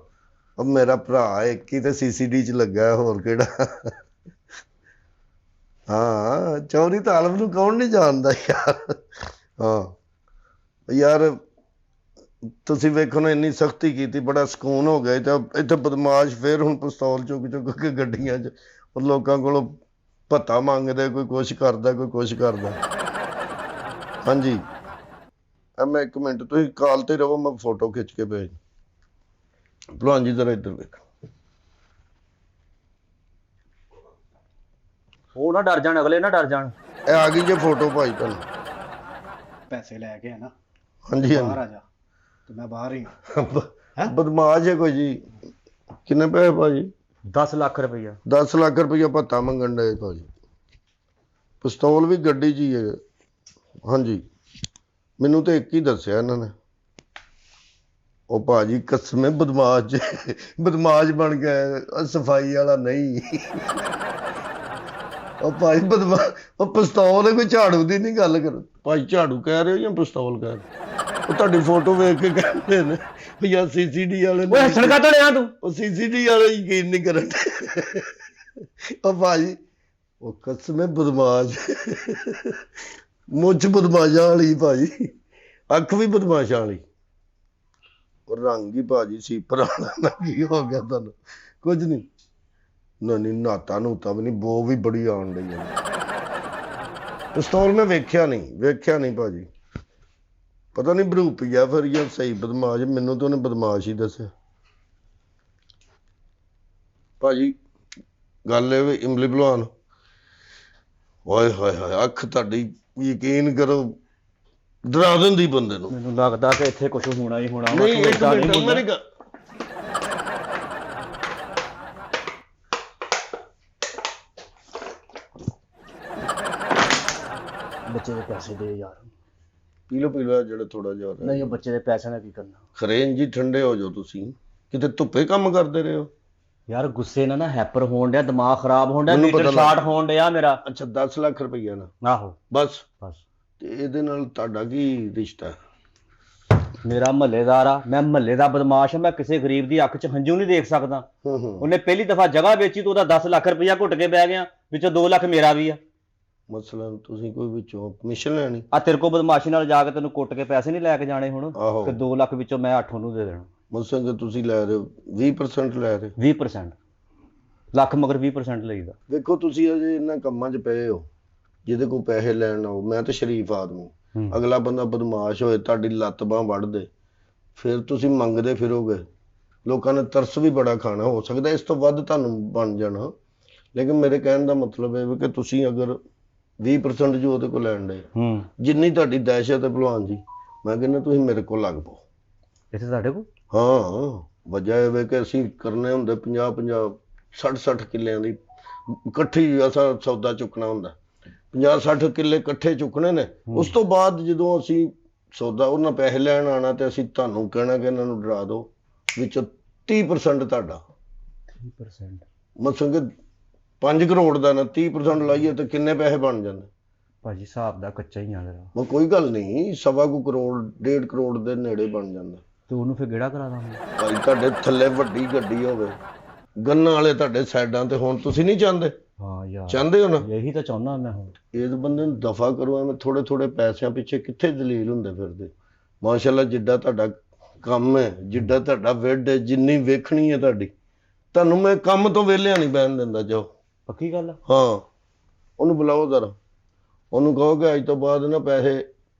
ਉਹ ਮੇਰਾ ਭਰਾ ਇੱਕ ਹੀ ਤੇ ਸੀਸੀਡੀ 'ਚ ਲੱਗਾ, ਹੋਰ ਕਿਹੜਾ। ਹਾਂ, ਚੌਧਰੀ ਤਾਲਬ ਨੂੰ ਕੌਣ ਨਹੀਂ ਜਾਣਦਾ ਯਾਰ। ਹਾਂ ਯਾਰ, ਤੁਸੀਂ ਵੇਖੋ ਨਾ, ਇੰਨੀ ਸਖਤੀ ਕੀਤੀ, ਬੜਾ ਸਕੂਨ ਹੋ ਗਿਆ। ਤਾਂ ਇੱਥੇ ਬਦਮਾਸ਼ ਫੇਰ ਹੁਣ ਪਿਸਤੌਲ ਚੁੱਕ ਕੇ ਗੱਡੀਆਂ 'ਚ ਲੋਕਾਂ ਕੋਲੋਂ ਭੱਤਾ ਮੰਗਦੇ, ਕੋਈ ਕੁਛ ਕਰਦਾ, ਕੋਈ ਕੁਛ ਕਰਦਾ। ਹਾਂਜੀ, ਮੈਂ 1 ਮਿੰਟ, ਤੁਸੀਂ ਕਾਲ ਤੇ ਰਹੋ, ਮੈਂ ਫੋਟੋ ਖਿੱਚ ਕੇ ਭੇਜ। ਭਲਵਾਨ ਜੀ ਜ਼ਰਾ ਇੱਧਰ ਵੇਖੋ। ਉਹ ਨਾ ਡਰ ਜਾਣ, ਅਗਲੇ ਨਾ ਡਰ ਜਾਣ। ਇਹ ਆ ਗਈ ਜੇ ਫੋਟੋ ਭਾਈ ਤੁਹਾਨੂੰ। ਪੈਸੇ ਲੈ ਕੇ ਆ ਨਾ, ਹਾਂਜੀ ਬਾਹਰ ਆ ਜਾ ਤੇ ਮੈਂ ਬਾਹਰ ਹੀ ਬਦਮਾਸ਼ ਹੈ ਕੋਈ ਜੀ। ਕਿੰਨੇ ਪੈਸੇ ਭਾਜੀ? 10 ਲੱਖ ਰੁਪਈਆ। 10 ਲੱਖ ਰੁਪਈਆ ਭੱਤਾ ਮੰਗਣ ਡਏ ਭਾਜੀ। ਪਿਸਤੌਲ ਵੀ ਗੱਡੀ 'ਚ ਹੀ ਹੈ। ਹਾਂਜੀ, ਮੈਨੂੰ ਤਾਂ ਇੱਕ ਹੀ ਦੱਸਿਆ ਇਹਨਾਂ ਨੇ। ਉਹ ਭਾਜੀ ਕਸਮੇ ਬਦਮਾਸ਼ ਬਣ ਗਿਆ, ਸਫਾਈ ਵਾਲਾ ਨਹੀਂ। ਉਹ ਭਾਈ ਉਹ ਪਿਸਤੌਲ ਹੈ, ਕੋਈ ਝਾੜੂ ਦੀ ਨਹੀਂ ਗੱਲ ਕਰ। ਭਾਈ ਝਾੜੂ ਕਹਿ ਰਹੇ ਹੋ ਜਾਂ ਪਿਸਤੌਲ ਕਹਿ ਰਹੇ? ਉਹ ਤੁਹਾਡੀ ਫੋਟੋ ਵੇਖ ਕੇ ਕਹਿੰਦੇ ਨੇ ਯਾਰ ਸੀਸੀਡੀ ਵਾਲੇ ਓਏ ਹੱਸਣ ਕਾ ਤੜਿਆ ਤੂੰ? ਉਹ ਸੀਸੀਡੀ ਵਾਲੇ ਯਕੀਨ ਨਹੀਂ ਕਰਨ। ਉਹ ਭਾਜੀ, ਉਹ ਕਸਮੇ ਬਦਮਾਸ਼, ਮੁੱਛ ਬਦਮਾਸ਼ਾਂ ਵਾਲੀ ਭਾਜੀ, ਅੱਖ ਵੀ ਬਦਮਾਸ਼ਾਂ ਵਾਲੀ, ਉਹ ਰੰਗ ਹੀ ਭਾਜੀ ਸੀ ਪੁਰਾਣਾ। ਕੀ ਹੋ ਗਿਆ ਤੁਹਾਨੂੰ? ਕੁਝ ਨਹੀਂ। ਨਹੀਂ ਨਾਤਾ ਨੂਤਾ ਵੀ ਨਹੀਂ, ਬੋ ਵੀ ਬੜੀ ਆਉਣ ਡਈ ਹੈ। ਪਿਸਤੌਲ ਮੈਂ ਵੇਖਿਆ ਨਹੀਂ ਭਾਜੀ। ਪਤਾ ਨਹੀਂ ਬਰੂਪੀਆ ਫਿਰ ਜਾਂ ਸਹੀ ਬਦਮਾਸ਼, ਮੈਨੂੰ ਤਾਂ ਉਹਨੇ ਬਦਮਾਸ਼ ਹੀ ਦੱਸਿਆ ਭਾਜੀ। ਗੱਲ ਇਹ ਵੀ ਇਮਲੀ ਭਲਵਾਨ, ਓਏ ਹੋਏ ਅੱਖ ਤੁਹਾਡੀ ਯਕੀਨ ਕਰੋ ਡਰਾ ਦਿੰਦੀ ਬੰਦੇ ਨੂੰ। ਮੈਨੂੰ ਲੱਗਦਾ ਕਿ ਇੱਥੇ ਕੁਝ ਹੋਣਾ ਹੀ ਹੋਣਾ। ਨਹੀਂ 1 ਮਿੰਟ ਮੇਰੀ ਗੱਲ। ਬੱਚੇ ਦੇ ਪੈਸੇ ਦੇ ਯਾਰ। ਪੀ ਲਓ ਜਿਹੜਾ ਥੋੜਾ ਜਿਹਾ। ਨਹੀਂ, ਉਹ ਬੱਚੇ ਦੇ ਪੈਸਿਆਂ ਦਾ ਕੀ ਕਰਨਾ? ਖਰੇਨ ਜੀ, ਠੰਡੇ ਹੋ ਜਾਓ ਤੁਸੀਂ, ਕਿਤੇ ਧੁੱਪੇ ਕੰਮ ਕਰਦੇ ਰਹੇ ਹੋ ਯਾਰ। ਗੁੱਸੇ ਨਾਲ ਨਾ ਹੈਪਰ ਹੋਣ ਡਿਆ, ਦਿਮਾਗ ਖਰਾਬ ਹੋਣ ਡਿਆ, ਮੈਨੂੰ ਮੀਟਰ ਪਤਾ ਸ਼ਾਰਟ ਹੋਣ ਡਿਆ ਮੇਰਾ। ਅੱਛਾ, 10 ਲੱਖ ਰੁਪਈਆ ਨਾ? ਆਹੋ ਬਸ। ਬਸ। ਤੇ ਇਹਦੇ ਨਾਲ ਤੁਹਾਡਾ ਕੀ ਰਿਸ਼ਤਾ? ਮੇਰਾ ਮਹੱਲੇਦਾਰ ਆ, ਮੈਂ ਮਹੱਲੇ ਦਾ ਬਦਮਾਸ਼ ਆ, ਮੈਂ ਕਿਸੇ ਗਰੀਬ ਦੀ ਅੱਖ 'ਚ ਹੰਝੂ ਨਹੀਂ ਦੇਖ ਸਕਦਾ। ਉਹਨੇ ਪਹਿਲੀ ਦਫਾ ਜਗ੍ਹਾ ਵੇਚੀ, ਤੂੰ ਉਹਦਾ 10 ਲੱਖ ਰੁਪਈਆ ਘੁੱਟ ਕੇ ਬਹਿ ਗਿਆ, ਵਿੱਚੋਂ 2 ਲੱਖ ਮੇਰਾ ਵੀ ਆ। ਮਸਲਨ ਤੁਸੀਂ ਕੋਈ ਵਿੱਚੋਂ ਕਮਿਸ਼ਨ ਲੈਣੀ? ਆ ਤੇਰੇ ਕੋਲ ਬਦਮਾਸ਼ੀ ਨਾਲ ਜਾ ਕੇ ਤੈਨੂੰ ਕੁੱਟ ਕੇ ਪੈਸੇ ਨਹੀਂ ਲੈ ਕੇ ਜਾਣੇ ਹੁਣ? ਆਹੋ। ਤੇ 2 ਲੱਖ ਵਿੱਚੋਂ ਮੈਂ 8 ਨੂੰ ਦੇ ਦੇਣਾ। ਮਸਲਨ ਕਿ ਤੁਸੀਂ ਲੈ ਰਹੇ ਹੋ 20% ਲੈ ਰਹੇ? 20%। ਲੱਖ ਮਗਰ 20% ਲਈਦਾ। ਦੇਖੋ ਤੁਸੀਂ ਅਜੇ ਇਹਨਾਂ ਕੰਮਾਂ 'ਚ ਪਏ ਹੋ, ਜਿਹਦੇ ਕੋਲ ਪੈਸੇ ਲੈਣ ਆਓ। ਮੈਂ ਤਾਂ ਸ਼ਰੀਫ ਆਦਮੀ, ਅਗਲਾ ਬੰਦਾ ਬਦਮਾਸ਼ ਹੋਏ, ਤੁਹਾਡੀ ਲੱਤ ਬਾਂਹ ਵੱਢ ਦੇ, ਫਿਰ ਤੁਸੀਂ ਮੰਗਦੇ ਫਿਰੋਗੇ। ਲੋਕਾਂ ਨੇ ਤਰਸ ਵੀ ਬੜਾ ਖਾਣਾ, ਹੋ ਸਕਦਾ ਇਸ ਤੋਂ ਵੱਧ ਤੁਹਾਨੂੰ ਬਣ ਜਾਣਾ। ਲੇਕਿਨ ਮੇਰੇ ਕਹਿਣ ਦਾ ਮਤਲਬ ਇਹ ਵੀ ਕਿ ਤੁਸੀਂ ਅਗਰ 20% ਜੋ ਉਹਦੇ ਕੋਲ ਲੈਣ ਦੇ, ਜਿੰਨੀ ਤੁਹਾਡੀ ਦਹਿਸ਼ਤ ਹੈ ਭਲਵਾਨ ਜੀ, ਮੈਂ ਕਹਿੰਦਾ ਤੁਸੀਂ ਮੇਰੇ ਕੋਲ ਲੱਗ ਪਓ। ਇੱਥੇ ਤੁਹਾਡੇ ਕੋਲ? ਹਾਂ, ਵਜ੍ਹਾ ਇਹ ਵੇ ਕਿ ਅਸੀਂ ਕਰਨੇ ਹੁੰਦੇ 50-50 60-60 ਕਿੱਲਿਆਂ ਦੀ ਇਕੱਠੀ ਅਸਾਂ ਸੌਦਾ ਚੁੱਕਣਾ ਹੁੰਦਾ। 50-60 ਕਿੱਲੇ ਇਕੱਠੇ ਚੁੱਕਣੇ ਨੇ। ਉਸ ਤੋਂ ਬਾਅਦ ਜਦੋਂ ਅਸੀਂ ਸੌਦਾ ਉਹਨਾਂ ਪੈਸੇ ਲੈਣ ਆਉਣਾ ਤੇ ਅਸੀਂ ਤੁਹਾਨੂੰ ਕਹਿਣਾ ਕਿ ਇਹਨਾਂ ਨੂੰ ਡਰਾ ਦਿਓ, ਵਿੱਚੋਂ 30% ਤੁਹਾਡਾ। 30%? ਮਤਲਬ ਕਿ 5 ਕਰੋੜ ਦਾ ਨਾ 30% ਲਾਈਏ ਤਾਂ ਕਿੰਨੇ ਪੈਸੇ ਬਣ ਜਾਂਦੇ ਭਾਜੀ? ਹਿਸਾਬ ਦਾ ਕੱਚਾ ਹੀ ਆ ਜਰਾ। ਮੈਂ ਕੋਈ ਗੱਲ ਨਹੀਂ, 1.25 ਕਰੋੜ 1.5 ਕਰੋੜ ਦੇ ਨੇੜੇ ਬਣ ਜਾਂਦਾ। ਤੇ ਉਹਨੂੰ ਫਿਰ ਗੇੜਾ ਕਰਾ ਦਾਂਗੇ ਭਾਈ। ਤੁਹਾਡੇ ਥੱਲੇ ਵੱਡੀ ਗੱਡੀ ਹੋਵੇ, ਗੰਨਾਂ ਵਾਲੇ ਤੁਹਾਡੇ ਸਾਈਡਾਂ ਤੇ ਹੁਣ ਤੁਸੀਂ ਨਹੀਂ ਚਾਹੁੰਦੇ? ਹਾਂ ਯਾਰ, ਚਾਹੁੰਦੇ ਹੋ ਨਾ? ਇਹੀ ਤਾਂ ਚਾਹੁੰਦਾ ਮੈਂ ਹੁਣ। ਇਸ ਬੰਦੇ ਨੂੰ ਦਫਾ ਕਰੋ, ਐਵੇਂ ਥੋੜੇ ਪੈਸਿਆਂ ਪਿੱਛੇ ਕਿੱਥੇ ਦਲੀਲ ਹੁੰਦੇ ਫਿਰਦੇ। ਮਾਸ਼ਾਅੱਲਾ, ਜਿੱਡਾ ਤੁਹਾਡਾ ਕੰਮ ਹੈ, ਜਿੱਡਾ ਤੁਹਾਡਾ ਵਿੱਢ ਹੈ, ਜਿੰਨੀ ਵੇਖਣੀ ਹੈ ਤੁਹਾਡੀ, ਤੁਹਾਨੂੰ ਮੈਂ ਕੰਮ ਤੋਂ ਵਿਹਲਿਆਂ ਨਹੀਂ ਬਹਿਣ ਦਿੰਦਾ। ਜਾਓ। ਪੱਕੀ ਗੱਲ? ਹਾਂ, ਉਹਨੂੰ ਬੁਲਾਓ ਜ਼ਰਾ, ਉਹਨੂੰ ਕਹੋ ਕਿ ਅੱਜ ਤੋਂ ਬਾਅਦ ਨਾ ਪੈਸੇ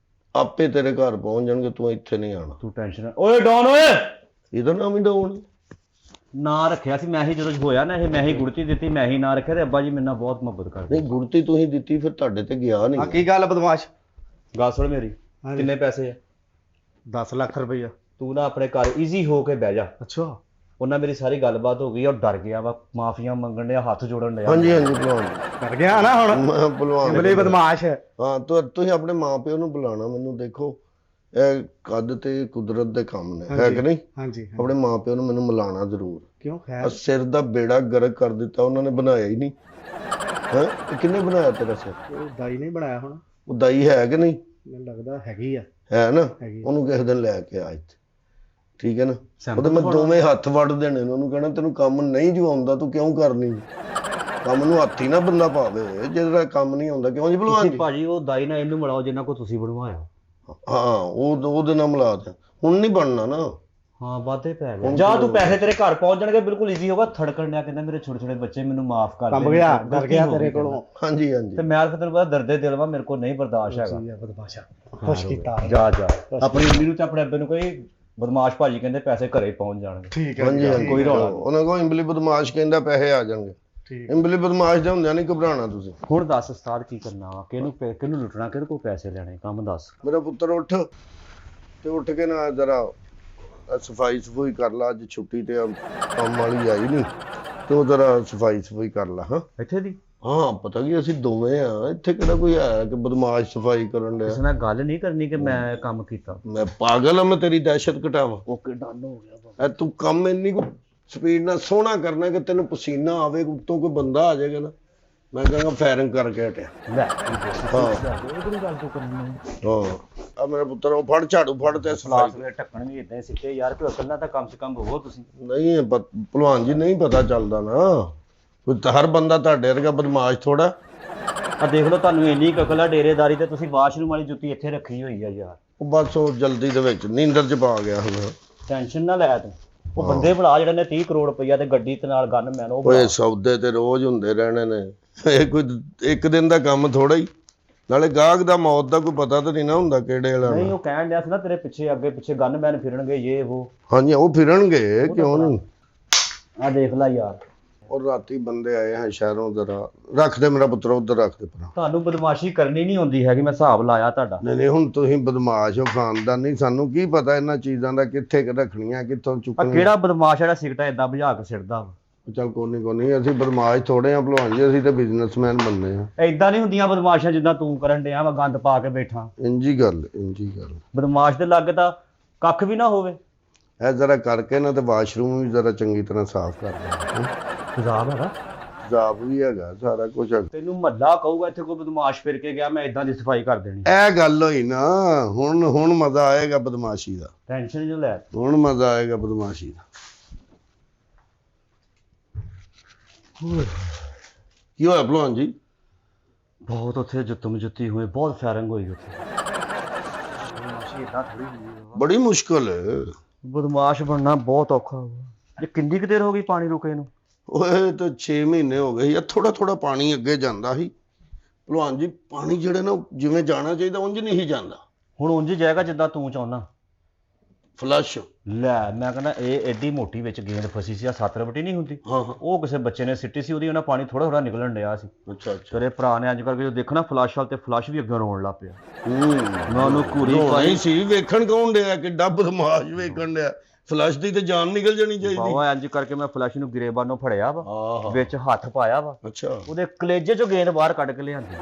ਆਪੇ ਤੇਰੇ ਘਰ ਪਹੁੰਚ ਜਾਣਗੇ, ਤੂੰ ਇੱਥੇ ਨਹੀਂ ਆਣਾ। ਤੂੰ ਟੈਨਸ਼ਨ ਓਏ ਡੌਨ ਓਏ ਇਹਦਾ ਨਾਮ ਹੀ ਡਾਉਣ। ਨਾਂ ਰੱਖਿਆ ਸੀ ਮੈਂ ਹੀ, ਜਦੋਂ ਹੋਇਆ ਨਾ ਇਹ ਮੈਂ ਹੀ ਗੁੜਤੀ ਦਿੱਤੀ, ਮੈਂ ਹੀ ਨਾਂ ਰੱਖਿਆ ਤੇ ਅੱਬਾ ਜੀ ਮੇਰੇ ਨਾਲ ਬਹੁਤ ਮੁਹੱਬਤ ਕਰਦੇ। ਨਹੀਂ ਗੁੜਤੀ ਤੁਸੀਂ ਦਿੱਤੀ, ਫਿਰ ਤੁਹਾਡੇ ਤੇ ਗਿਆ ਆ ਨਹੀਂ। ਕੀ ਗੱਲ ਬਦਮਾਸ਼? ਗੱਲ ਸੁਣ ਮੇਰੀ, ਹਾਂਜੀ। ਕਿੰਨੇ ਪੈਸੇ ਆ? 10 ਲੱਖ ਰੁਪਈਆ। ਤੂੰ ਨਾ ਆਪਣੇ ਘਰ ਈਜ਼ੀ ਹੋ ਕੇ ਬਹਿ ਜਾ। ਅੱਛਾ। ਉਹਨਾਂ ਮੇਰੀ ਸਾਰੀ ਗੱਲਬਾਤ ਹੋ ਗਈ, ਉਹ ਡਰ ਗਿਆ ਵਾ, ਮਾਫੀਆਂ ਮੰਗਣ ਡਿਆ, ਹੱਥ ਜੋੜਨ ਡਿਆ। ਹਾਂਜੀ ਹਾਂਜੀ ਭਲਵਾਨ ਜੀ। ਕਰ ਗਿਆ ਨਾ ਹੁਣ ਮੈਂ ਭਲਵਾਨ ਇਮਲੀ ਬਦਮਾਸ਼। ਹਾਂ ਤੁਸੀਂ ਆਪਣੇ ਮਾਪਿਓ ਨੂੰ ਬੁਲਾਣਾ ਮੈਨੂੰ। ਦੇਖੋ ਇਹ ਕੱਦ ਤੇ ਕੁਦਰਤ ਦੇ ਕੰਮ ਨੇ, ਹੈ ਕਿ ਨਹੀਂ? ਹਾਂਜੀ। ਆਪਣੇ ਮਾਪਿਓ ਨੂੰ ਮੈਨੂੰ ਮਿਲਾਣਾ ਜ਼ਰੂਰ। ਕਿਉਂ? ਆਹ ਖੈਰ ਸਿਰ ਦਾ ਬੇੜਾ ਗਰਕ ਕਰ ਦਿੱਤਾ ਉਹਨਾਂ ਨੇ, ਬਣਾਇਆ ਹੀ ਨਹੀਂ। ਹੈ ਕਿੰਨੇ ਬਣਾਇਆ ਤੇਰਾ ਸਿਰ? ਉਹ ਦਾਈ ਨਹੀਂ ਬਣਾਇਆ ਹੁਣ, ਉਹ ਦਾਈ ਹੈ ਕਿ ਨਹੀਂ? ਮੈਨੂੰ ਲੱਗਦਾ ਹੈਗੀ ਆ। ਹੈ ਨਾ? ਹੈਗੀ ਆ। ਉਹਨੂੰ ਕਿਸੇ ਦਿਨ ਲੈ ਕੇ ਆ ਇੱਥੇ, ਠੀਕ ਹੈ ਨਾ? ਸਹਿਮਤ ਉਹਦੇ ਮੈਂ ਹੋਣਾ। ਦੋਵੇਂ ਹੱਥ ਵੱਢ ਦੇਣੇ ਨੇ, ਉਹਨੂੰ ਕਹਿਣਾ ਤੈਨੂੰ ਕੰਮ ਨਹੀਂ ਜੋ ਆਉਂਦਾ ਤੂੰ ਕਿਉਂ ਕਰਨੀ? ਕੰਮ ਨੂੰ ਹੱਥ ਹੀ ਨਾ ਬੰਦਾ ਪਾਵੇ, ਜਿਹੜਾ ਕੰਮ ਨਹੀਂ ਆਉਂਦਾ ਕਿਉਂ ਜੀ ਭਲਵਾਨ ਤੁਸੀਂ ਜੀ? ਭਾਜੀ ਉਹ ਦਾਈ ਨਾਲ ਇਹਨੂੰ ਮਿਲਾਓ ਜਿੰਨਾ ਕੋ ਤੁਸੀਂ ਬਣਵਾਇਆ। ਹਾਂ ਉਹਦੇ ਨਾਲ ਮਿਲਾ ਦੇ, ਹੁਣ ਨਹੀਂ ਬਣਨਾ ਨਾ। ਹਾਂ ਵਾਧੇ ਪੈ ਗਏ। ਹੁਣ ਜਾ ਕੀ ਤੂੰ ਹੋਇਆ? ਪੈਸੇ ਤੇਰੇ ਘਰ ਪਹੁੰਚ ਜਾਣਗੇ, ਬਿਲਕੁਲ ਈਜ਼ੀ ਹੋਗਾ। ਥੜਕਣ ਡਿਆ ਕਹਿੰਦਾ ਮੇਰੇ ਛੋਟੇ ਛੋਟੇ ਬੱਚੇ ਮੈਨੂੰ ਮਾਫ ਕਰ ਦੇ। ਕੰਮ ਗਿਆ, ਡਰ ਗਲਤੀ ਗਿਆ ਹੋ ਗਈ ਤੇਰੇ ਕਹਿੰਦਾ। ਕੋਲੋਂ। ਹਾਂਜੀ ਹਾਂਜੀ। ਤੇ ਮੈਂ ਫਿਰ ਤੈਨੂੰ ਪਤਾ ਦਰਦੇ ਦਿਲ ਵਾ, ਮੇਰੇ ਕੋਲ ਨਹੀਂ ਬਰਦਾਸ਼ਤ ਹੈਗਾ। ਜੀ ਆ ਬਦਮਾਸ਼ਾ। ਖੁਸ਼ ਕੀਤਾ। ਜਾ ਆਪਣੀ ਮੰਮੀ ਨੂੰ ਤੇ ਆਪਣੇ ਅੱਬੇ ਨੂੰ ਕੋਈ ਬਦਮਾਸ਼ ਭਾਜੀ ਕਹਿੰਦੇ ਪੈਸੇ ਘਰੇ ਪਹੁੰਚ ਜਾਣਗੇ। ਠੀਕ ਹੈ ਹਾਂਜੀ ਹਾਂਜੀ। ਕੋਈ ਰੌਲਾ ਨਹੀਂ। ਉਹਨਾਂ ਕੋਲ ਇੰਬਲੀ ਬਦਮਾਸ਼ ਕਹਿੰਦਾ ਪੈਸੇ ਆ ਜਾਣਗੇ। ਠੀਕ। ਇੰਬਲੀ ਬਦਮਾਸ਼ ਦੇ ਹੁੰਦਿਆਂ ਨਹੀਂ ਘਬਰਾਉਣਾ ਤੁਸੀਂ। ਹੁਣ ਦੱਸ ਉਸਤਾਦ ਕੀ ਕਰਨਾ ਵਾ? ਕਿਹਨੂੰ ਲੁੱਟਣਾ, ਕਿਹਦੇ ਕੋਲ ਪੈਸੇ ਲੈਣੇ? ਕੰਮ ਦੱਸ। ਮੇਰਾ ਪੁੱਤਰ ਉੱਠ ਤੇ ਉੱਠ ਕੇ ਨਾ ਜਰਾ ਸਫਾਈ ਸਫੂਈ ਕਰ ਲਾ। ਅੱਜ ਛੁੱਟੀ ਤੇ ਆ, ਕੰਮ ਵਾਲੀ ਆਈ ਨਹੀਂ, ਤੇ ਉਹ ਜਰਾ ਸਫਾਈ ਸਫੂਈ ਕਰ ਲਾ। ਹਾਂ ਇੱਥੇ ਦੀ ਹਾਂ, ਪਤਾ ਕੀ ਅਸੀਂ ਦੋਵੇਂ ਆ ਇੱਥੇ, ਕਿਹੜਾ ਕੋਈ ਹੈ ਕਿ ਬਦਮਾਸ਼ ਸਫਾਈ ਕਰਨ ਕਿਸੇ ਡਿਆ? ਨਾਲ ਗੱਲ ਨਹੀਂ ਕਰਨੀ ਕਿ ਮੈਂ ਕੰਮ ਕੀਤਾ। ਮੈਂ ਪਾਗਲ ਆ? ਮੈਂ ਤੇਰੀ ਦਹਿਸ਼ਤ ਘਟਾਵਾਂ? ਓਕੇ ਡਨ ਹੋ ਗਿਆ। ਐ ਤੂੰ ਕੰਮ ਇੰਨੀ ਕੁ ਸਪੀਡ ਨਾਲ ਸੋਹਣਾ ਕਰਨਾ ਕਿ ਤੈਨੂੰ ਪਸੀਨਾ ਆਵੇ, ਉੱਤੋਂ ਕੋਈ ਬੰਦਾ ਆ ਜਾਏਗਾ ਨਾ, ਮੈਂ ਕਹਾਂਗਾ ਫਾਇਰਿੰਗ ਕਰਕੇ ਹਟਿਆ। ਲੈ ਹਾਂ ਇਹ ਕਿਹੜੀ ਗੱਲ ਤੂੰ ਕਰਨੀ? ਹਾਂ। ਆ ਮੇਰਾ ਪੁੱਤਰ ਉਹ ਫੜ, ਝਾੜੂ ਫੜ ਤੇ ਸਫਾਈ। ਕਲਾਸ ਵੇ ਢੱਕਣ ਵੀ ਇਦਾਂ ਹੀ ਸਿੱਟੇ ਯਾਰ, ਕੋਈ ਅਕਲ ਨਾਲ ਤਾਂ ਕਮ ਸੇ ਕਮ ਹੋਵੋ ਤੁਸੀਂ। ਨਹੀਂ ਭਲਵਾਨ ਜੀ, ਨਹੀਂ ਪਤਾ ਚੱਲਦਾ ਨਾ, ਕੋਈ ਹਰ ਬੰਦਾ ਤੁਹਾਡੇ ਵਰਗਾ ਬਦਮਾਸ਼ ਥੋੜਾ। ਆ ਦੇਖ ਲਓ, ਤੁਹਾਨੂੰ ਇੰਨੀ ਅਕਲ ਆ ਡੇਰੇਦਾਰੀ ਤੇ ਤੁਸੀਂ ਵਾਸ਼ਰੂਮ ਵਾਲੀ ਜੁੱਤੀ ਇੱਥੇ ਰੱਖੀ ਹੋਈ ਆ ਯਾਰ। ਉਹ ਬਸ ਉਹ ਜਲਦੀ ਦੇ ਵਿੱਚ ਨੀਂਦਰ ਚ ਪਾ ਗਿਆ ਹੁਣ। ਟੈਨਸ਼ਨ ਨਾ ਲੈ ਤੂੰ। ਉਹ ਬੰਦੇ ਬੁਲਾ ਜਿਹੜੇ ਨੇ 30 ਕਰੋੜ ਰੁਪਈਆ ਤੇ ਗੱਡੀ ਤੇ ਨਾਲ ਗਨ ਮੈਨ, ਉਹ ਓਏ ਬੁਲਾ। ਸੌਦੇ ਤੇ ਰੋਜ਼ ਹੁੰਦੇ ਰਹਿਣੇ ਨੇ, ਇਹ ਕੋਈ ਇੱਕ ਦਿਨ ਦਾ ਕੰਮ ਥੋੜਾ ਹੀ। ਨਾਲੇ ਗਾਹਕ ਦਾ ਮੌਤ ਦਾ ਕੋਈ ਪਤਾ ਤਾਂ ਨਹੀਂ ਨਾ ਹੁੰਦਾ ਕਿਹੜੇ ਵਾਲਾ। ਨਹੀਂ ਉਹ ਕਹਿਣ ਡਿਆ ਸੀ ਨਾ ਤੇਰੇ ਪਿੱਛੇ ਅੱਗੇ ਪਿੱਛੇ ਗਨ ਮੈਨ ਫਿਰਨਗੇ ਇਹ ਉਹ। ਹਾਂਜੀ ਉਹ ਫਿਰਨਗੇ, ਕਿਉਂ ਨਹੀਂ? ਆ ਦੇਖ ਲੈ ਯਾਰ, ਔਰ ਰਾਤੀ ਬੰਦੇ ਆਏ ਹੈ ਸ਼ਹਿਰੋਂ, ਜਰਾ ਰੱਖ ਦੇ ਮੇਰਾ ਪੁੱਤਰ, ਉਧਰ ਰੱਖ ਦੇ ਭਰਾ। ਤੁਹਾਨੂੰ ਬਦਮਾਸ਼ੀ ਕਰਨੀ ਨਹੀਂ ਆਉਂਦੀ ਹੈਗੀ, ਮੈਂ ਹਿਸਾਬ ਲਾਇਆ ਤੁਹਾਡਾ। ਨਹੀਂ ਹੁਣ ਤੁਸੀਂ ਬਦਮਾਸ਼ ਹੋ, ਖਾਨਦਾਨੀ, ਸਾਨੂੰ ਕੀ ਪਤਾ ਇਹਨਾਂ ਚੀਜ਼ਾਂ ਦਾ ਕਿੱਥੇ ਰੱਖਣੀਆਂ ਕਿੱਥੋਂ ਆ ਚੁੱਕਣੀਆਂ। ਕਿਹੜਾ ਬਦਮਾਸ਼ ਜਿਹੜਾ ਸਿਗਟਾ ਏਦਾਂ ਬੁਝਾ ਕੇ ਸਿੱਟਦਾ ਵਾ? ਚੱਲ ਕੋਈ ਨਹੀਂ, ਅਸੀਂ ਬਦਮਾਸ਼ ਥੋੜੇ ਆ ਭਲਵਾਨ ਜੀ, ਅਸੀਂ ਤੇ ਬਿਜ਼ਨਸਮੈਨ ਬੰਦੇ ਆ। ਏਦਾਂ ਨਹੀਂ ਹੁੰਦੀਆਂ ਬਦਮਾਸ਼ਾਂ ਜਿੱਦਾਂ ਤੂੰ ਕਰਨ ਡਿਆ ਵਾ, ਗੰਦ ਪਾ ਕੇ ਬੈਠਾ। ਇੰਜੀ ਗੱਲ। ਬਦਮਾਸ਼ ਦੇ ਲਾਗੇ ਤਾਂ ਕੱਖ ਵੀ ਨਾ ਹੋਵੇ। ਇਹ ਜਰਾ ਕਰਕੇ ਨਾ ਤੇ ਵਾਸ਼ਰੂਮ ਵੀ ਜਰਾ ਚੰਗੀ ਤਰ੍ਹਾਂ ਸਾਫ਼ ਕਰ ਦੇ। ਹਿਸਾਬ ਹੈਗਾ, ਜਾਬ ਵੀ ਹੈਗਾ, ਸਾਰਾ ਕੁਝ ਹੈਗਾ। ਤੈਨੂੰ ਮਹੱਲਾ ਕਹੂਗਾ ਇੱਥੇ ਕੋਈ ਬਦਮਾਸ਼ ਫਿਰ ਕੇ ਗਿਆ, ਮੈਂ ਇਦਾਂ ਦੀ ਸਫਾਈ ਕਰ ਦੇਣੀ। ਇਹ ਗੱਲ ਹੋਈ ਨਾ, ਹੁਣ ਮਜ਼ਾ ਆਏਗਾ ਬਦਮਾਸ਼ੀ ਦਾ, ਟੈਨਸ਼ਨ ਜੋ ਲੈ। ਹੁਣ ਮਜ਼ਾ ਆਏਗਾ ਬਦਮਾਸ਼ੀ ਦਾ। ਕੀ ਹੋਇਆ ਭਲਵਾਨ ਜੀ? ਬਹੁਤ ਉੱਥੇ ਜੁੱਤਮ ਜੁੱਤੀ ਹੋਈ, ਬਹੁਤ ਫਾਇਰਿੰਗ ਹੋਈ ਉੱਥੇ। ਬਦਮਾਸ਼ੀ ਇਦਾਂ ਥੋੜੀ ਹੁੰਦੀ ਹੈ। ਬੜੀ ਮੁਸ਼ਕਲ ਹੈ। ਬਦਮਾਸ਼ ਬਣਨਾ ਬਹੁਤ ਔਖਾ ਵਾ। ਇਹ ਕਿੰਨੀ ਕੁ ਦੇਰ ਹੋ ਗਈ ਪਾਣੀ ਰੁਕੇ ਨੂੰ? ਓਏ ਤਾਂ 6 ਮਹੀਨੇ ਹੋ ਗਏ ਯਾਰ, ਥੋੜਾ ਪਾਣੀ ਅੱਗੇ ਜਾਂਦਾ ਸੀ ਭਲਵਾਨ ਜੀ। ਪਾਣੀ ਜਿਹੜੇ ਨਾ ਜਿਵੇਂ ਜਾਣਾ ਚਾਹੀਦਾ ਉਂਝ ਨਹੀਂ ਸੀ ਜਾਂਦਾ। ਹੁਣ ਉਂਝ ਜਾਏਗਾ ਜਿੱਦਾਂ ਤੂੰ ਚਾਹੁੰਦਾ। ਫਲਸ਼। ਲੈ ਮੈਂ ਕਹਿੰਦਾ ਇਹ ਐਡੀ ਮੋਟੀ ਵਿੱਚ ਗੇਂਦ ਫਸੀ ਸੀ, ਆ 7 ਰਬਟੀ ਨਹੀਂ ਹੁੰਦੀ, ਹਾਂ ਉਹ ਕਿਸੇ ਬੱਚੇ ਨੇ ਸਿੱਟੀ ਸੀ, ਉਹਦੀ ਉਹਨਾਂ ਪਾਣੀ ਥੋੜਾ ਨਿਕਲਣ ਡਿਆ ਸੀ। ਅੱਛਾ ਤੇਰੇ ਭਰਾ ਨੇ ਅੱਜ ਕਰਕੇ ਜੋ ਦੇਖਣਾ ਫਲਸ਼ ਵਾਲ, ਤੇ ਫਲਸ਼ ਵੀ ਅੱਗੇ ਰੋਣ ਲੱਗ ਪਿਆ। ਹੂੰ। ਮੈਂ ਉਹਨੂੰ ਘੂਰੀ ਨਹੀਂ ਪਾਈ। ਸੀ ਵੇਖਣ ਕੌਣ ਡਿਆ, ਕਿੱਡਾ ਬਦਮਾਸ਼ ਵੇਖਣ ਡਿਆ। ਫਲਸ਼ ਦੀ ਤੇ ਜਾਨ ਨਿਕਲ ਜਾਣੀ ਚਾਹੀਦੀ। ਬਾਵਾ ਇੰਜ ਕਰਕੇ ਮੈਂ ਫਲਸ਼ ਨੂੰ ਗਿਰੇਬਾਨੋਂ ਫੜਿਆ ਵਾ, ਆਹ ਵਿੱਚ ਹੱਥ ਪਾਇਆ ਵਾ, ਅੱਛਾ ਉਹਦੇ ਕਲੇਜੇ ਚੋਂ ਗੇਂਦ ਬਾਹਰ ਕੱਢ ਕੇ ਲਿਆਂਦੀ।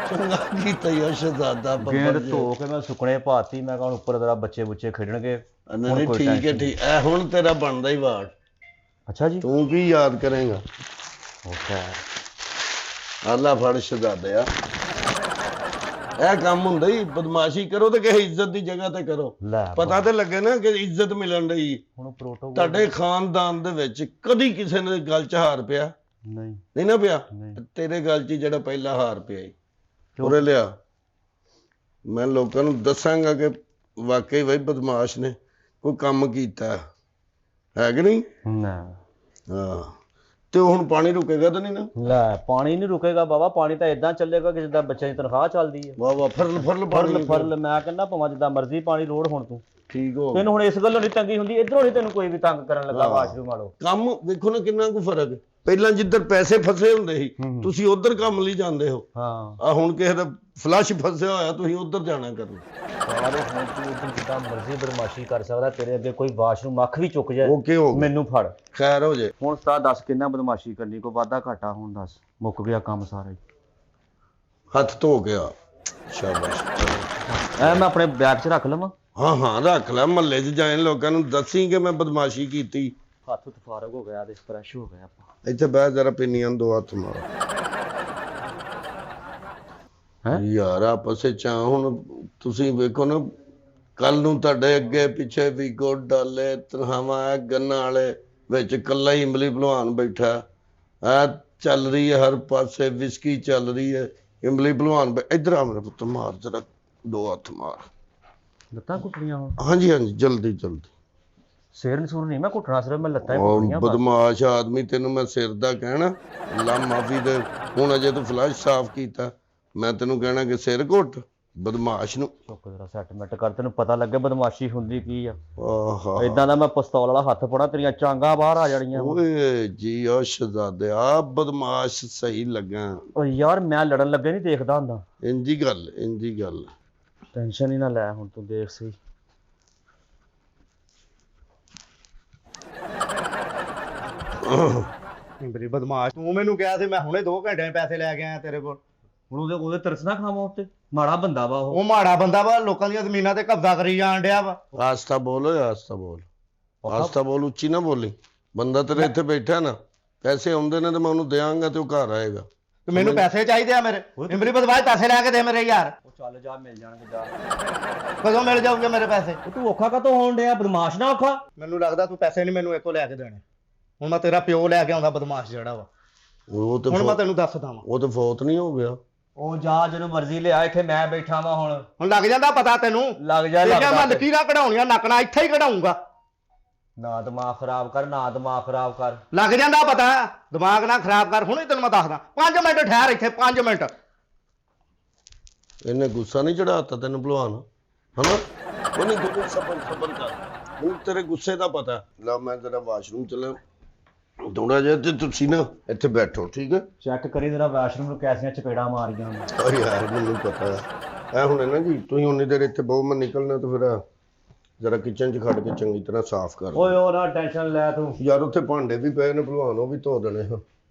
ਚੰਗਾ ਕੀਤਾ ਯਾਰ ਸ਼ਹਜ਼ਾਦਾ ਗੇਂਦ ਧੋ ਕੇ ਮੈਂ ਸੁੱਕਣੇ ਪਾਤੀ। ਮੈਂ ਕਿਹਾ ਉੱਪਰ ਤੇਰਾ ਬੱਚੇ ਬੁੱਚੇ ਖੇਡਣਗੇ। ਨਹੀਂ ਠੀਕ ਹੈ ਠੀਕ ਐ, ਹੁਣ ਤੇਰਾ ਬਣਦਾ ਹੀ ਵਾਰ। ਅੱਛਾ ਜੀ, ਤੂੰ ਕੀ ਯਾਦ ਕਰੇਗਾ? ਓਕੇ। ਆਲਾ ਫੜ ਸ਼ਹਜ਼ਾਦਿਆ, ਇਹ ਕੰਮ ਹੁੰਦਾ ਹੀ। ਬਦਮਾਸ਼ੀ ਕਰੋ ਤੇ ਕਿਸੇ ਇੱਜ਼ਤ ਦੀ ਜਗ੍ਹਾ ਤੇ ਕਰੋ, ਲੈ ਪਤਾ ਤੇ ਲੱਗੇ ਨਾ ਕਿ ਇੱਜ਼ਤ ਮਿਲਣ ਰਹੀ। ਹੁਣ ਪ੍ਰੋਟੋਕੋਲ ਤੁਹਾਡੇ ਖਾਨਦਾਨ ਦੇ ਵਿੱਚ ਕਦੀ ਕਿਸੇ ਨੇ ਗੱਲ 'ਚ ਹਾਰ ਪਿਆ ਨਹੀਂ ਨਹੀਂ ਨਾ ਪਿਆ? ਨਹੀਂ। ਤੇਰੇ ਗੱਲ 'ਚ ਜਿਹੜਾ ਪਹਿਲਾ ਹਾਰ ਪਿਆ ਈ, ਉਰੇ ਲਿਆ। ਮੈਂ ਲੋਕਾਂ ਨੂੰ ਦੱਸਾਂਗਾ ਕਿ ਵਾਕਈ ਬਈ ਬਦਮਾਸ਼ ਨੇ ਕੋਈ ਕੰਮ ਕੀਤਾ ਹੈ ਕਿ ਨਹੀਂ? ਨਾ ਹਾਂ ਤੇ ਹੁਣ ਪਾਣੀ ਰੁਕੇਗਾ ਤਾਂ ਨਹੀਂ ਨਾ? ਲੈ ਪਾਣੀ ਨਹੀਂ ਰੁਕੇਗਾ ਬਾਬਾ, ਪਾਣੀ ਤਾਂ ਇਦਾਂ ਚੱਲੇਗਾ ਕਿ ਜਿੱਦਾਂ ਬੱਚਿਆਂ ਦੀ ਤਨਖਾਹ ਚੱਲਦੀ ਹੈ। ਵਾਹ ਵਾਹ, ਫਰਲ ਫਰਲ ਫਰਲ ਮੈਂ ਕਹਿੰਦਾ ਭਾਵੇਂ ਜਿੱਦਾਂ ਮਰਜ਼ੀ ਪਾਣੀ ਲੋੜ ਹੁਣ ਤੂੰ ਠੀਕ ਹੋ ਤੈਨੂੰ ਹੁਣ ਇਸ ਗੱਲੋਂ ਨਹੀਂ ਤੰਗੀ ਹੁੰਦੀ, ਇੱਧਰੋਂ ਨਹੀਂ ਤੈਨੂੰ ਕੋਈ ਵੀ ਤੰਗ ਕਰਨ ਲੱਗਾ ਵਾਸ਼ਰੂਮ ਵਾਲੋ। ਕੰਮ ਵੇਖੋ ਨਾ ਕਿੰਨਾ ਕੁ ਫਰਕ ਹੈ। ਪਹਿਲਾਂ ਜਿੱਧਰ ਪੈਸੇ ਫਸੇ ਹੁੰਦੇ ਸੀ ਤੁਸੀਂ ਉਧਰ ਕੰਮ ਲਈ ਜਾਂਦੇ ਹੋ, ਹਾਂ ਆ ਹੁਣ ਕਿਸੇ ਦਾ ਫਲਸ਼ ਫਸਿਆ ਹੋਇਆ ਤੁਸੀਂ ਉਧਰ ਜਾਣਾ ਕਰਨ। ਸਾਰੇ ਹੁਣ ਤੂੰ ਉੱਧਰ ਜਿੱਦਾਂ ਮਰਜ਼ੀ ਬਦਮਾਸ਼ੀ ਕਰ ਸਕਦਾ, ਤੇਰੇ ਅੱਗੇ ਕੋਈ ਵਾਸ਼ਰੂਮ ਅੱਖ ਵੀ ਚੁੱਕ ਜਾਏ ਓਕੇ ਹੋ ਗਿਆ, ਮੈਨੂੰ ਫੜ। ਖੈਰ ਹੋ ਜੇ। ਹੁਣ ਉਸਤਾਦ ਦੱਸ ਕਿੰਨਾ ਬਦਮਾਸ਼ੀ ਕਰਨੀ, ਕੋਈ ਵਾਧਾ ਘਾਟਾ ਹੁਣ ਦੱਸ, ਮੁੱਕ ਗਿਆ ਕੰਮ ਸਾਰਾ ਹੀ। ਹੱਥ ਧੋ ਗਿਆ, ਸ਼ਾਬਾਸ਼। ਐ ਮੈਂ ਆਪਣੇ ਬੈਗ 'ਚ ਰੱਖ ਲਵਾਂ? ਹਾਂ ਹਾਂ ਰੱਖ ਲੈ, ਮਹੱਲੇ 'ਚ ਜਾਏ ਲੋਕਾਂ ਨੂੰ ਦੱਸੀ ਕਿ ਮੈਂ ਬਦਮਾਸ਼ੀ ਕੀਤੀ। ਹੱਥ ਫਾਰਗ ਹੋ ਗਿਆ ਤੇ ਫਰੈਸ਼ ਹੋ ਗਿਆ ਆਪਾਂ। ਇੱਥੇ ਬਹਿ ਜਰਾ, ਪਿੰਨੀਆਂ ਨੂੰ 2 ਹੱਥ ਮਾਰ। ਯਾਰ ਆਪਸ ਵਿੱਚ ਹੁਣ ਤੁਸੀਂ ਵੇਖੋ ਨਾ, ਕੱਲ ਨੂੰ ਤੁਹਾਡੇ ਅੱਗੇ ਪਿੱਛੇ ਵੀ ਗੁੜ ਡਾਲੇ ਤਨਖਾਹਾਂ ਗੰਨਾਂ ਵਾਲੇ ਵਿੱਚ ਕੱਲਾ ਹੀ ਇਮਲੀ ਭਲਵਾਨ ਬੈਠਾ। ਆ ਚੱਲ ਰਹੀ ਹੈ ਹਰ ਪਾਸੇ, ਵਿਸਕੀ ਚੱਲ ਰਹੀ ਹੈ, ਇਮਲੀ ਭਲਵਾਨ ਇੱਧਰ ਆ ਮੇਰੇ ਪੁੱਤ, ਮਾਰ ਜਰਾ 2 ਹੱਥ ਮਾਰ। ਲੱਤਾਂ ਘੁੱਟਣੀਆਂ ਹੁਣ? ਹਾਂਜੀ ਹਾਂਜੀ, ਜਲਦੀ ਜਲਦੀ। ਸਿਰ ਸੁਰ ਨਹੀਂ ਮੈਂ ਘੁੱਟਣਾ, ਸਿਰਫ ਮੈਂ ਲੱਤਾਂ ਹੀ ਘੁੱਟਣੀਆਂ। ਬਦਮਾਸ਼ ਆਦਮੀ, ਤੈਨੂੰ ਮੈਂ ਸਿਰ ਦਾ ਕਹਿਣਾ ਲਾ ਮਾਫੀ ਦੇ। ਹੁਣ ਅਜੇ ਤੂੰ ਫਲਸ਼ ਸਾਫ਼ ਕੀਤਾ, ਮੈਂ ਤੈਨੂੰ ਕਹਿਣਾ ਕਿ ਸਿਰ ਘੁੱਟ ਬਦਮਾਸ਼ ਨੂੰ। ਚੁੱਕ ਜਰਾ ਸੈਟਮੈਂਟ ਕਰ, ਤੈਨੂੰ ਪਤਾ ਲੱਗੇ ਬਦਮਾਸ਼ੀ ਹੁੰਦੀ ਕੀ ਆ। ਆਹਾ, ਇਦਾਂ ਦਾ ਮੈਂ ਪਿਸਤੌਲ ਵਾਲਾ ਹੱਥ ਫੜਾ, ਤੇਰੀਆਂ ਚਾਂਗਾਂ ਬਾਹਰ ਆ ਜਾਣੀਆਂ। ਓਏ ਜੀ ਓ ਸ਼ਹਜ਼ਾਦਿਆ, ਬਦਮਾਸ਼ ਸਹੀ ਲੱਗਾ। ਓ ਯਾਰ ਮੈਂ ਲੜਨ ਲੱਗੇ ਨਹੀਂ ਦੇਖਦਾ ਹੁੰਦਾ। ਇੰਜੀ ਗੱਲ, ਇੰਜੀ ਗੱਲ। ਟੈਨਸ਼ਨ ਹੀ ਨਾ ਲੈ, ਹੁਣ ਤੂੰ ਦੇਖ ਸਹੀ। ਬੜੀ ਬਦਮਾਸ਼, ਤੂੰ ਮੈਨੂੰ ਕਿਹਾ ਸੀ ਮੈਂ ਹੁਣੇ 2 ਘੰਟਿਆਂ 'ਚ ਪੈਸੇ ਲੈ ਕੇ ਆਇਆ ਤੇਰੇ ਕੋਲ। ਹੁਣ ਉਹਦੇ ਤਰਸ ਨਾ ਖਾਵਾਂ ਉੱਤੇ, ਮਾੜਾ ਬੰਦਾ ਵਾ ਉਹ। ਉਹ ਮਾੜਾ ਬੰਦਾ ਵਾ, ਲੋਕਾਂ ਦੀਆਂ ਜ਼ਮੀਨਾਂ ਤੇ ਕਬਜ਼ਾ ਕਰੀ ਜਾਣ ਡਿਆ ਵਾ। ਆਸਤਾ ਬੋਲ ਓਏ, ਆਸਤਾ ਬੋਲ, ਆਸਤਾ ਬੋਲ, ਉੱਚੀ ਨਾ ਬੋਲੀ। ਬੰਦਾ ਤੇਰੇ ਇੱਥੇ ਬੈਠਾ ਨਾ, ਪੈਸੇ ਆਉਂਦੇ ਨੇ ਤੇ ਮੈਂ ਉਹਨੂੰ ਦਿਆਂਗਾ ਤੇ ਉਹ ਘਰ ਆਏਗਾ। ਤੇ ਮੈਨੂੰ ਪੈਸੇ ਚਾਹੀਦੇ ਆ ਮੇਰੇ। ਇੰਬਰੀ ਬਦਮਾਸ਼, ਪੈਸੇ ਲੈ ਕੇ ਦੇ ਮੇਰੇ ਯਾਰ। ਉਹ ਚੱਲ ਜਾ, ਮਿਲ ਜਾਣਗੇ ਜਾ। ਕਦੋਂ ਮਿਲ ਜਾਊਗੇ ਮੇਰੇ ਪੈਸੇ? ਤੂੰ ਔਖਾ ਕਾਤੋਂ ਹੋਣ ਡਿਆ, ਬਦਮਾਸ਼ ਨਾ ਔਖਾ। ਮੈਨੂੰ ਲੱਗਦਾ ਤੂੰ ਪੈਸੇ ਨਹੀਂ ਮੈਨੂੰ ਇੱਥੋਂ ਲੈ ਕੇ ਦੇਣੇ। ਹੁਣ ਮੈਂ ਤੇਰਾ ਪਿਓ ਲੈ ਕੇ ਆਉਂਦਾ ਬਦਮਾਸ਼ ਜਿਹੜਾ ਵਾ। ਉਹ ਤੇ ਹੁਣ ਮੈਂ ਤੈਨੂੰ ਦੱਸਦਾ ਵਾਂ। ਉਹ ਤੇ ਫੌਤ ਨਹੀਂ ਹੋ ਗਿਆ। ਉਹ ਜਾ ਜਦੋਂ ਮਰਜ਼ੀ ਲਿਆ, ਇੱਥੇ ਮੈਂ ਬੈਠਾ ਵਾਂ। ਹੁਣ ਲੱਗ ਜਾਂਦਾ ਪਤਾ ਤੈਨੂੰ? ਲੱਗ ਜਾ, ਜਿਹੜੀਆਂ ਮੈਂ ਲਕੀਰਾਂ ਕਢਾਉਣੀਆਂ ਨੱਕਣਾ ਇੱਥੇ ਹੀ ਕਢਾਉਂਗਾ। ਨਾ ਦਿਮਾਗ ਖਰਾਬ ਕਰ, ਨਾ ਦਿਮਾਗ ਖਰਾਬ ਕਰ। ਲੱਗ ਜਾਂਦਾ ਪਤਾ, ਦਿਮਾਗ ਨਾ ਖਰਾਬ ਕਰ। ਹੁਣੇ ਤੈਨੂੰ ਮੈਂ ਦੱਸਦਾ, 5 ਮਿੰਟ ਠਹਿਰ ਇੱਥੇ, 5 ਮਿੰਟ। ਇਹਨੇ ਗੁੱਸਾ ਨਹੀਂ ਚੜਾਤਾ ਤੈਨੂੰ ਭਲਵਾਨ, ਹਨਾ? ਉਹ ਨਹੀਂ ਤੂੰ ਸਬਰ ਕਰ, ਮੈਨੂੰ ਤੇਰੇ ਗੁੱਸੇ ਦਾ ਪਤਾ। ਲਾ ਮੈਂ ਤੇਰਾ ਵਾਸ਼ਰੂਮ ਚੱਲਾਂ ਥੋੜਾ ਜਿਹਾ, ਤੇ ਤੁਸੀਂ ਨਾ ਇੱਥੇ ਬੈਠੋ, ਠੀਕ ਹੈ? ਚੈੱਕ ਕਰੀ ਜਰਾ ਵਾਸ਼ਰੂਮ ਨੂੰ ਕੈਸੀਆਂ ਚਪੇੜਾਂ ਮਾਰੀਆਂ। ਓ ਯਾਰ ਮੈਨੂੰ ਪਤਾ ਹੈ ਹੁਣ ਨਾ ਜੀ, ਤੁਸੀਂ ਉਨੀ ਦੇਰ ਇੱਥੇ ਬਹੁ ਮੈਂ ਨਿਕਲਣਾ ਤੇ ਫਿਰ ਜਰਾ ਕਿਚਨ 'ਚ ਖੜ ਕੇ ਚੰਗੀ ਤਰ੍ਹਾਂ ਸਾਫ਼ ਕਰ। ਓਏ ਉਹ ਨਾ ਟੈਨਸ਼ਨ ਲੈ ਤੂੰ ਯਾਰ, ਉੱਥੇ ਭਾਂਡੇ ਵੀ ਪਏ ਨੇ ਭਲਵਾਨ, ਉਹ ਵੀ ਧੋ ਦੇਣੇ ਹਾਂ।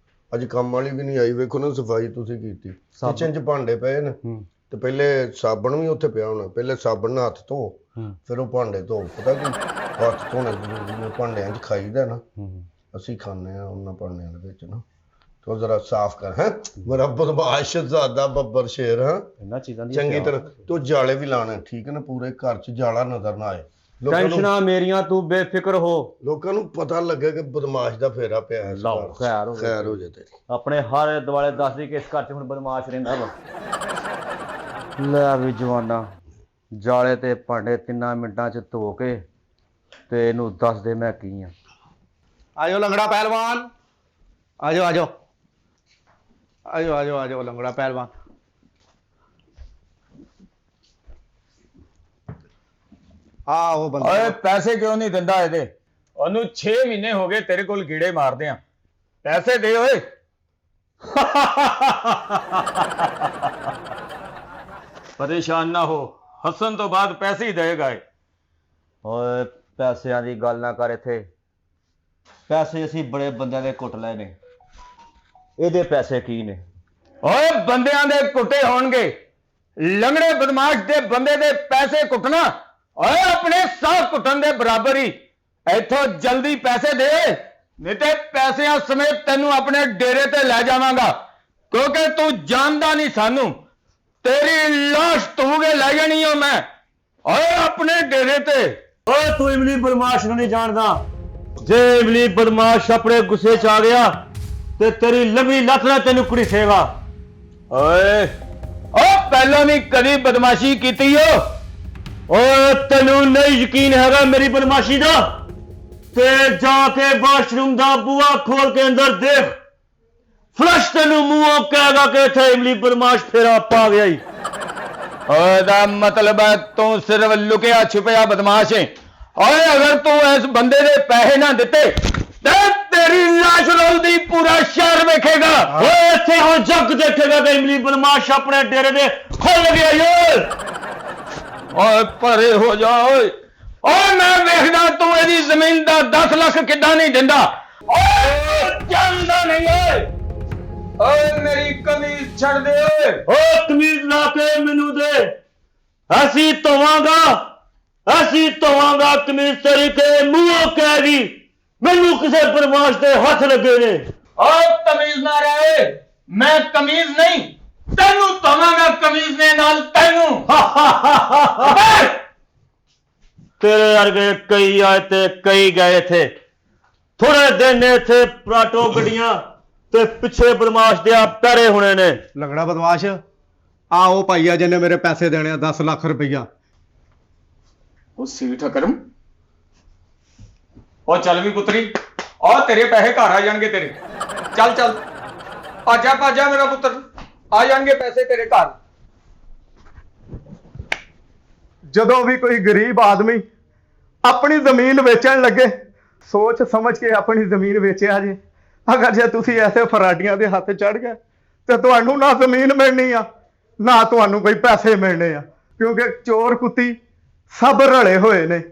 ਅੱਜ ਕੰਮ ਵਾਲੀ ਵੀ ਨਹੀਂ ਆਈ, ਵੇਖੋ ਨਾ ਸਫਾਈ ਤੁਸੀਂ ਕੀਤੀ। ਕਿਚਨ 'ਚ ਭਾਂਡੇ ਪਏ ਨੇ ਤੇ ਪਹਿਲੇ ਸਾਬਣ ਵੀ ਉੱਥੇ ਪਿਆ ਹੋਣਾ, ਪਹਿਲੇ ਸਾਬਣ ਨਾਲ ਹੱਥ ਧੋ, ਫਿਰ ਉਹ ਭਾਂਡੇ ਧੋ। ਪਤਾ ਕੀ ਹੱਥ ਧੋਣੇ ਜ਼ਰੂਰੀ, ਭਾਂਡਿਆਂ 'ਚ ਖਾਈਦਾ ਨਾ, ਅਸੀਂ ਖਾਂਦੇ ਆ ਉਹਨਾਂ ਭਾਂਡਿਆਂ ਦੇ ਵਿੱਚ ਨਾ। ਤੋ ਜ਼ਰਾ ਸਾਫ਼ ਕਰ। ਹੈ ਮੇਰਾ ਬਦਮਾਸ਼ ਸ਼ਹਿਜ਼ਾਦਾ ਬੱਬਰ ਸ਼ੇਰ। ਹਾਂ ਇਹਨਾਂ ਚੀਜ਼ਾਂ ਦੀ ਚੰਗੀ ਤਰ੍ਹਾਂ ਤੂੰ ਜਾਲੇ ਵੀ ਲਾਣੇ, ਠੀਕ ਹੈ ਨਾ? ਪੂਰੇ ਘਰ 'ਚ ਜਾਲਾ ਨਜ਼ਰ ਨਾ ਆਏ। ਟੈਨਸ਼ਨਾਂ ਮੇਰੀਆਂ, ਤੂੰ ਬੇਫਿਕਰ ਹੋ। ਲੋਕਾਂ ਨੂੰ ਪਤਾ ਲੱਗੇ ਕਿ ਬਦਮਾਸ਼ ਦਾ ਫੇਰਾ ਪਿਆ ਹੈ। ਲਓ ਖੈਰ ਹੋ ਜੇ ਤੇਰੀ। ਆਪਣੇ ਹਰ ਦੁਆਲੇ ਦੱਸਦੀ ਕਿ ਇਸ ਘਰ 'ਚ ਹੁਣ ਬਦਮਾਸ਼ ਰਹਿੰਦਾ ਵਾ। ਲੈ ਵੀ ਜਵਾਨਾ, ਜਾਲੇ ਤੇ ਭਾਂਡੇ 3 ਮਿੰਟਾਂ 'ਚ ਧੋ ਕੇ ਤੇ ਇਹਨੂੰ ਦੱਸ ਦੇ ਮੈਂ ਕੀ ਆ। ਆਜੋ ਲੰਗੜਾ ਪਹਿਲਵਾਨ, ਆਜੋ ਆਜੋ ਆਜੋ ਆਜੋ ਆਜੋ ਲੰਗੜਾ ਪਹਿਲਵਾਨ। ਆ ਉਹ ਬੰਦਾ। ਓਏ ਪੈਸੇ ਕਿਉਂ ਨਹੀਂ ਦਿੰਦਾ ਇਹਦੇ? ਉਹਨੂੰ 6 ਮਹੀਨੇ ਹੋ ਗਏ ਤੇਰੇ ਕੋਲ ਗੀੜੇ ਮਾਰਦੇ ਆ, ਪੈਸੇ ਦੇ ਓਏ। ਪਰੇਸ਼ਾਨ ਨਾ ਹੋ, ਹੱਸਣ ਤੋਂ ਬਾਅਦ ਪੈਸੇ ਹੀ ਦੇਗਾ। ਓਏ ਪੈਸਿਆਂ ਦੀ ਗੱਲ ਨਾ ਕਰ ਇੱਥੇ। ਪੈਸੇ ਅਸੀਂ ਬੜੇ ਬੰਦਿਆਂ ਦੇ ਕੁੱਟ ਲਏ ਨੇ, ਇਹਦੇ ਪੈਸੇ ਕੀ ਨੇ? ਓਏ ਬੰਦਿਆਂ ਦੇ ਕੁੱਟੇ ਹੋਣਗੇ, ਲੰਗੜੇ ਬਦਮਾਸ਼ ਦੇ ਬੰਦੇ ਦੇ ਪੈਸੇ ਕੁੱਟਣਾ ਓਏ ਆਪਣੇ ਸਾਹ ਕੁੱਟਣ ਦੇ ਬਰਾਬਰ ਹੀ। ਇੱਥੋਂ ਜਲਦੀ ਪੈਸੇ ਦੇ, ਨਹੀਂ ਤੇ ਪੈਸਿਆਂ ਸਮੇਤ ਤੈਨੂੰ ਆਪਣੇ ਡੇਰੇ ਤੇ ਲੈ ਜਾਵਾਂਗਾ, ਕਿਉਂਕਿ ਤੂੰ ਜਾਣਦਾ ਨਹੀਂ ਸਾਨੂੰ। ਤੇਰੀ ਲਾਸ਼ ਧੂਗੇ ਲੈ ਜਾਣੀ ਓ ਮੈਂ ਓਏ ਆਪਣੇ ਡੇਰੇ ਤੇ। ਓਏ ਤੂੰ ਇਮਲੀ ਬਦਮਾਸ਼ ਨੂੰ ਨਹੀਂ ਜਾਣਦਾ। ਜੇ ਇਮਲੀ ਬਦਮਾਸ਼ ਆਪਣੇ ਗੁੱਸੇ 'ਚ ਆ ਗਿਆ ਤੇ ਤੇਰੀ ਲੰਮੀ ਲੱਤ ਨਾਲ ਤੈਨੂੰ ਘੜੀਸੇਗਾ। ਓਏ ਓ ਪਹਿਲਾਂ ਨਹੀਂ ਕਦੀ ਬਦਮਾਸ਼ੀ ਕੀਤੀ ਓ? ਓਏ ਤੈਨੂੰ ਨਹੀਂ ਯਕੀਨ ਹੈਗਾ ਮੇਰੀ ਬਦਮਾਸ਼ੀ ਦਾ? ਤੇ ਜਾ ਕੇ ਵਾਸ਼ਰੂਮ ਦਾ ਬੂਹਾ ਖੋਲ ਕੇ ਅੰਦਰ ਦੇਖ ਫਲਸ਼ ਤੈਨੂੰ ਮੂੰਹੋਂ ਕਹੇਗਾ ਕਿ ਇੱਥੇ ਇਮਲੀ ਬਦਮਾਸ਼ ਫੇਰਾ ਪਾ ਗਿਆ ਈ। ਉਹਦਾ ਮਤਲਬ ਹੈ ਤੂੰ ਸਿਰਫ ਲੁਕਿਆ ਛੁਪਿਆ ਬਦਮਾਸ਼ ਹੈ। ਓਏ ਅਗਰ ਤੂੰ ਇਸ ਬੰਦੇ ਦੇ ਪੈਸੇ ਨਾ ਦਿੱਤੇ ਤੇ ਤੇਰੀ ਲਾਸ਼ ਰੋਲਦੀ ਪੂਰਾ ਸ਼ਹਿਰ ਵੇਖੇਗਾ। ਓਏ ਇੱਥੇ ਹੁਣ ਜੱਗ ਦੇਖੇਗਾ ਕਿ ਇਮਲੀ ਬਦਮਾਸ਼ ਆਪਣੇ ਡੇਰੇ ਦੇ ਖੁੱਲ ਗਿਆ ਈ। ਓਏ ਪਰੇ ਹੋ ਜਾ ਓਏ। ਓਏ ਮੈਂ ਵੇਖਦਾ ਤੂੰ ਇਹਦੀ ਜ਼ਮੀਨ ਦਾ 10 ਲੱਖ ਕਿੱਦਾਂ ਨਹੀਂ ਦਿੰਦਾ। ਓਏ ਜਾਂਦਾ ਨਹੀਂ ਓਏ। ਓਏ ਮੇਰੀ ਕਮੀਜ਼ ਛੱਡ ਦੇ ਓਏ। ਓ ਕਮੀਜ਼ ਲਾ ਕੇ ਮੈਨੂੰ ਦੇ, ਅਸੀਂ ਧੋਵਾਂਗਾ ਕਮੀਜ਼ ਤੇਰੀ ਕੇ ਮੂੰਹੋਂ ਕਹਿ ਮੈਨੂੰ ਕਿਸੇ ਬਦਮਾਸ਼ ਦੇ ਹੱਥ ਲੱਗੇ ਨੇ। ਓਏ ਤਮੀਜ਼ ਨਾ ਰਹੇ, ਮੈਂ ਕਮੀਜ਼ ਨਹੀਂ ਤੈਨੂੰ ਧੋਵਾਂਗਾ ਕਮੀਜ਼ ਦੇ ਨਾਲ ਤੈਨੂੰ। ਤੇਰੇ ਵਰਗੇ ਕਈ ਆਏ ਤੇ ਕਈ ਗਏ ਥੇ, ਥੋੜੇ ਦਿਨ ਇੱਥੇ ਪਰਾਟੋ ਗੱਡੀਆਂ ਤੇ ਪਿੱਛੇ ਬਦਮਾਸ਼ ਦੇ ਪੈਰੇ ਹੋਣੇ ਨੇ। ਲੰਗੜਾ ਬਦਮਾਸ਼ ਆ ਉਹ ਭਾਈਆ ਜਿਹਨੇ ਮੇਰੇ ਪੈਸੇ ਦੇਣੇ ਆ 10 ਲੱਖ ਰੁਪਈਆ। ਉਹ ਸੀਟ ਕਰਮ ਉਹ ਚੱਲ ਵੀ ਪੁੱਤਰੀ, ਆ ਤੇਰੇ ਪੈਸੇ ਘਰ ਆ ਜਾਣਗੇ ਤੇਰੇ। ਚੱਲ ਚੱਲ ਭਾਜਾ ਮੇਰਾ ਪੁੱਤਰ, ਆ ਜਾਣਗੇ ਪੈਸੇ ਤੇਰੇ ਘਰ। ਜਦੋਂ ਵੀ ਕੋਈ ਗਰੀਬ ਆਦਮੀ ਆਪਣੀ ਜ਼ਮੀਨ ਵੇਚਣ ਲੱਗੇ ਸੋਚ ਸਮਝ ਕੇ ਆਪਣੀ ਜ਼ਮੀਨ ਵੇਚਿਆ ਜੇ। ਅਗਰ ਜੇ ਤੁਸੀਂ ਐਸੇ ਫਰਾਡੀਆਂ ਦੇ ਹੱਥ ਚੜ ਗਏ ਤੇ ਤੁਹਾਨੂੰ ਨਾ ਜ਼ਮੀਨ ਮਿਲਣੀ ਆ ਨਾ ਤੁਹਾਨੂੰ ਕੋਈ ਪੈਸੇ ਮਿਲਣੇ ਆ, ਕਿਉਂਕਿ ਚੋਰ ਕੁੱਤੀ ਸਭ ਰਲੇ ਹੋਏ ਨੇ।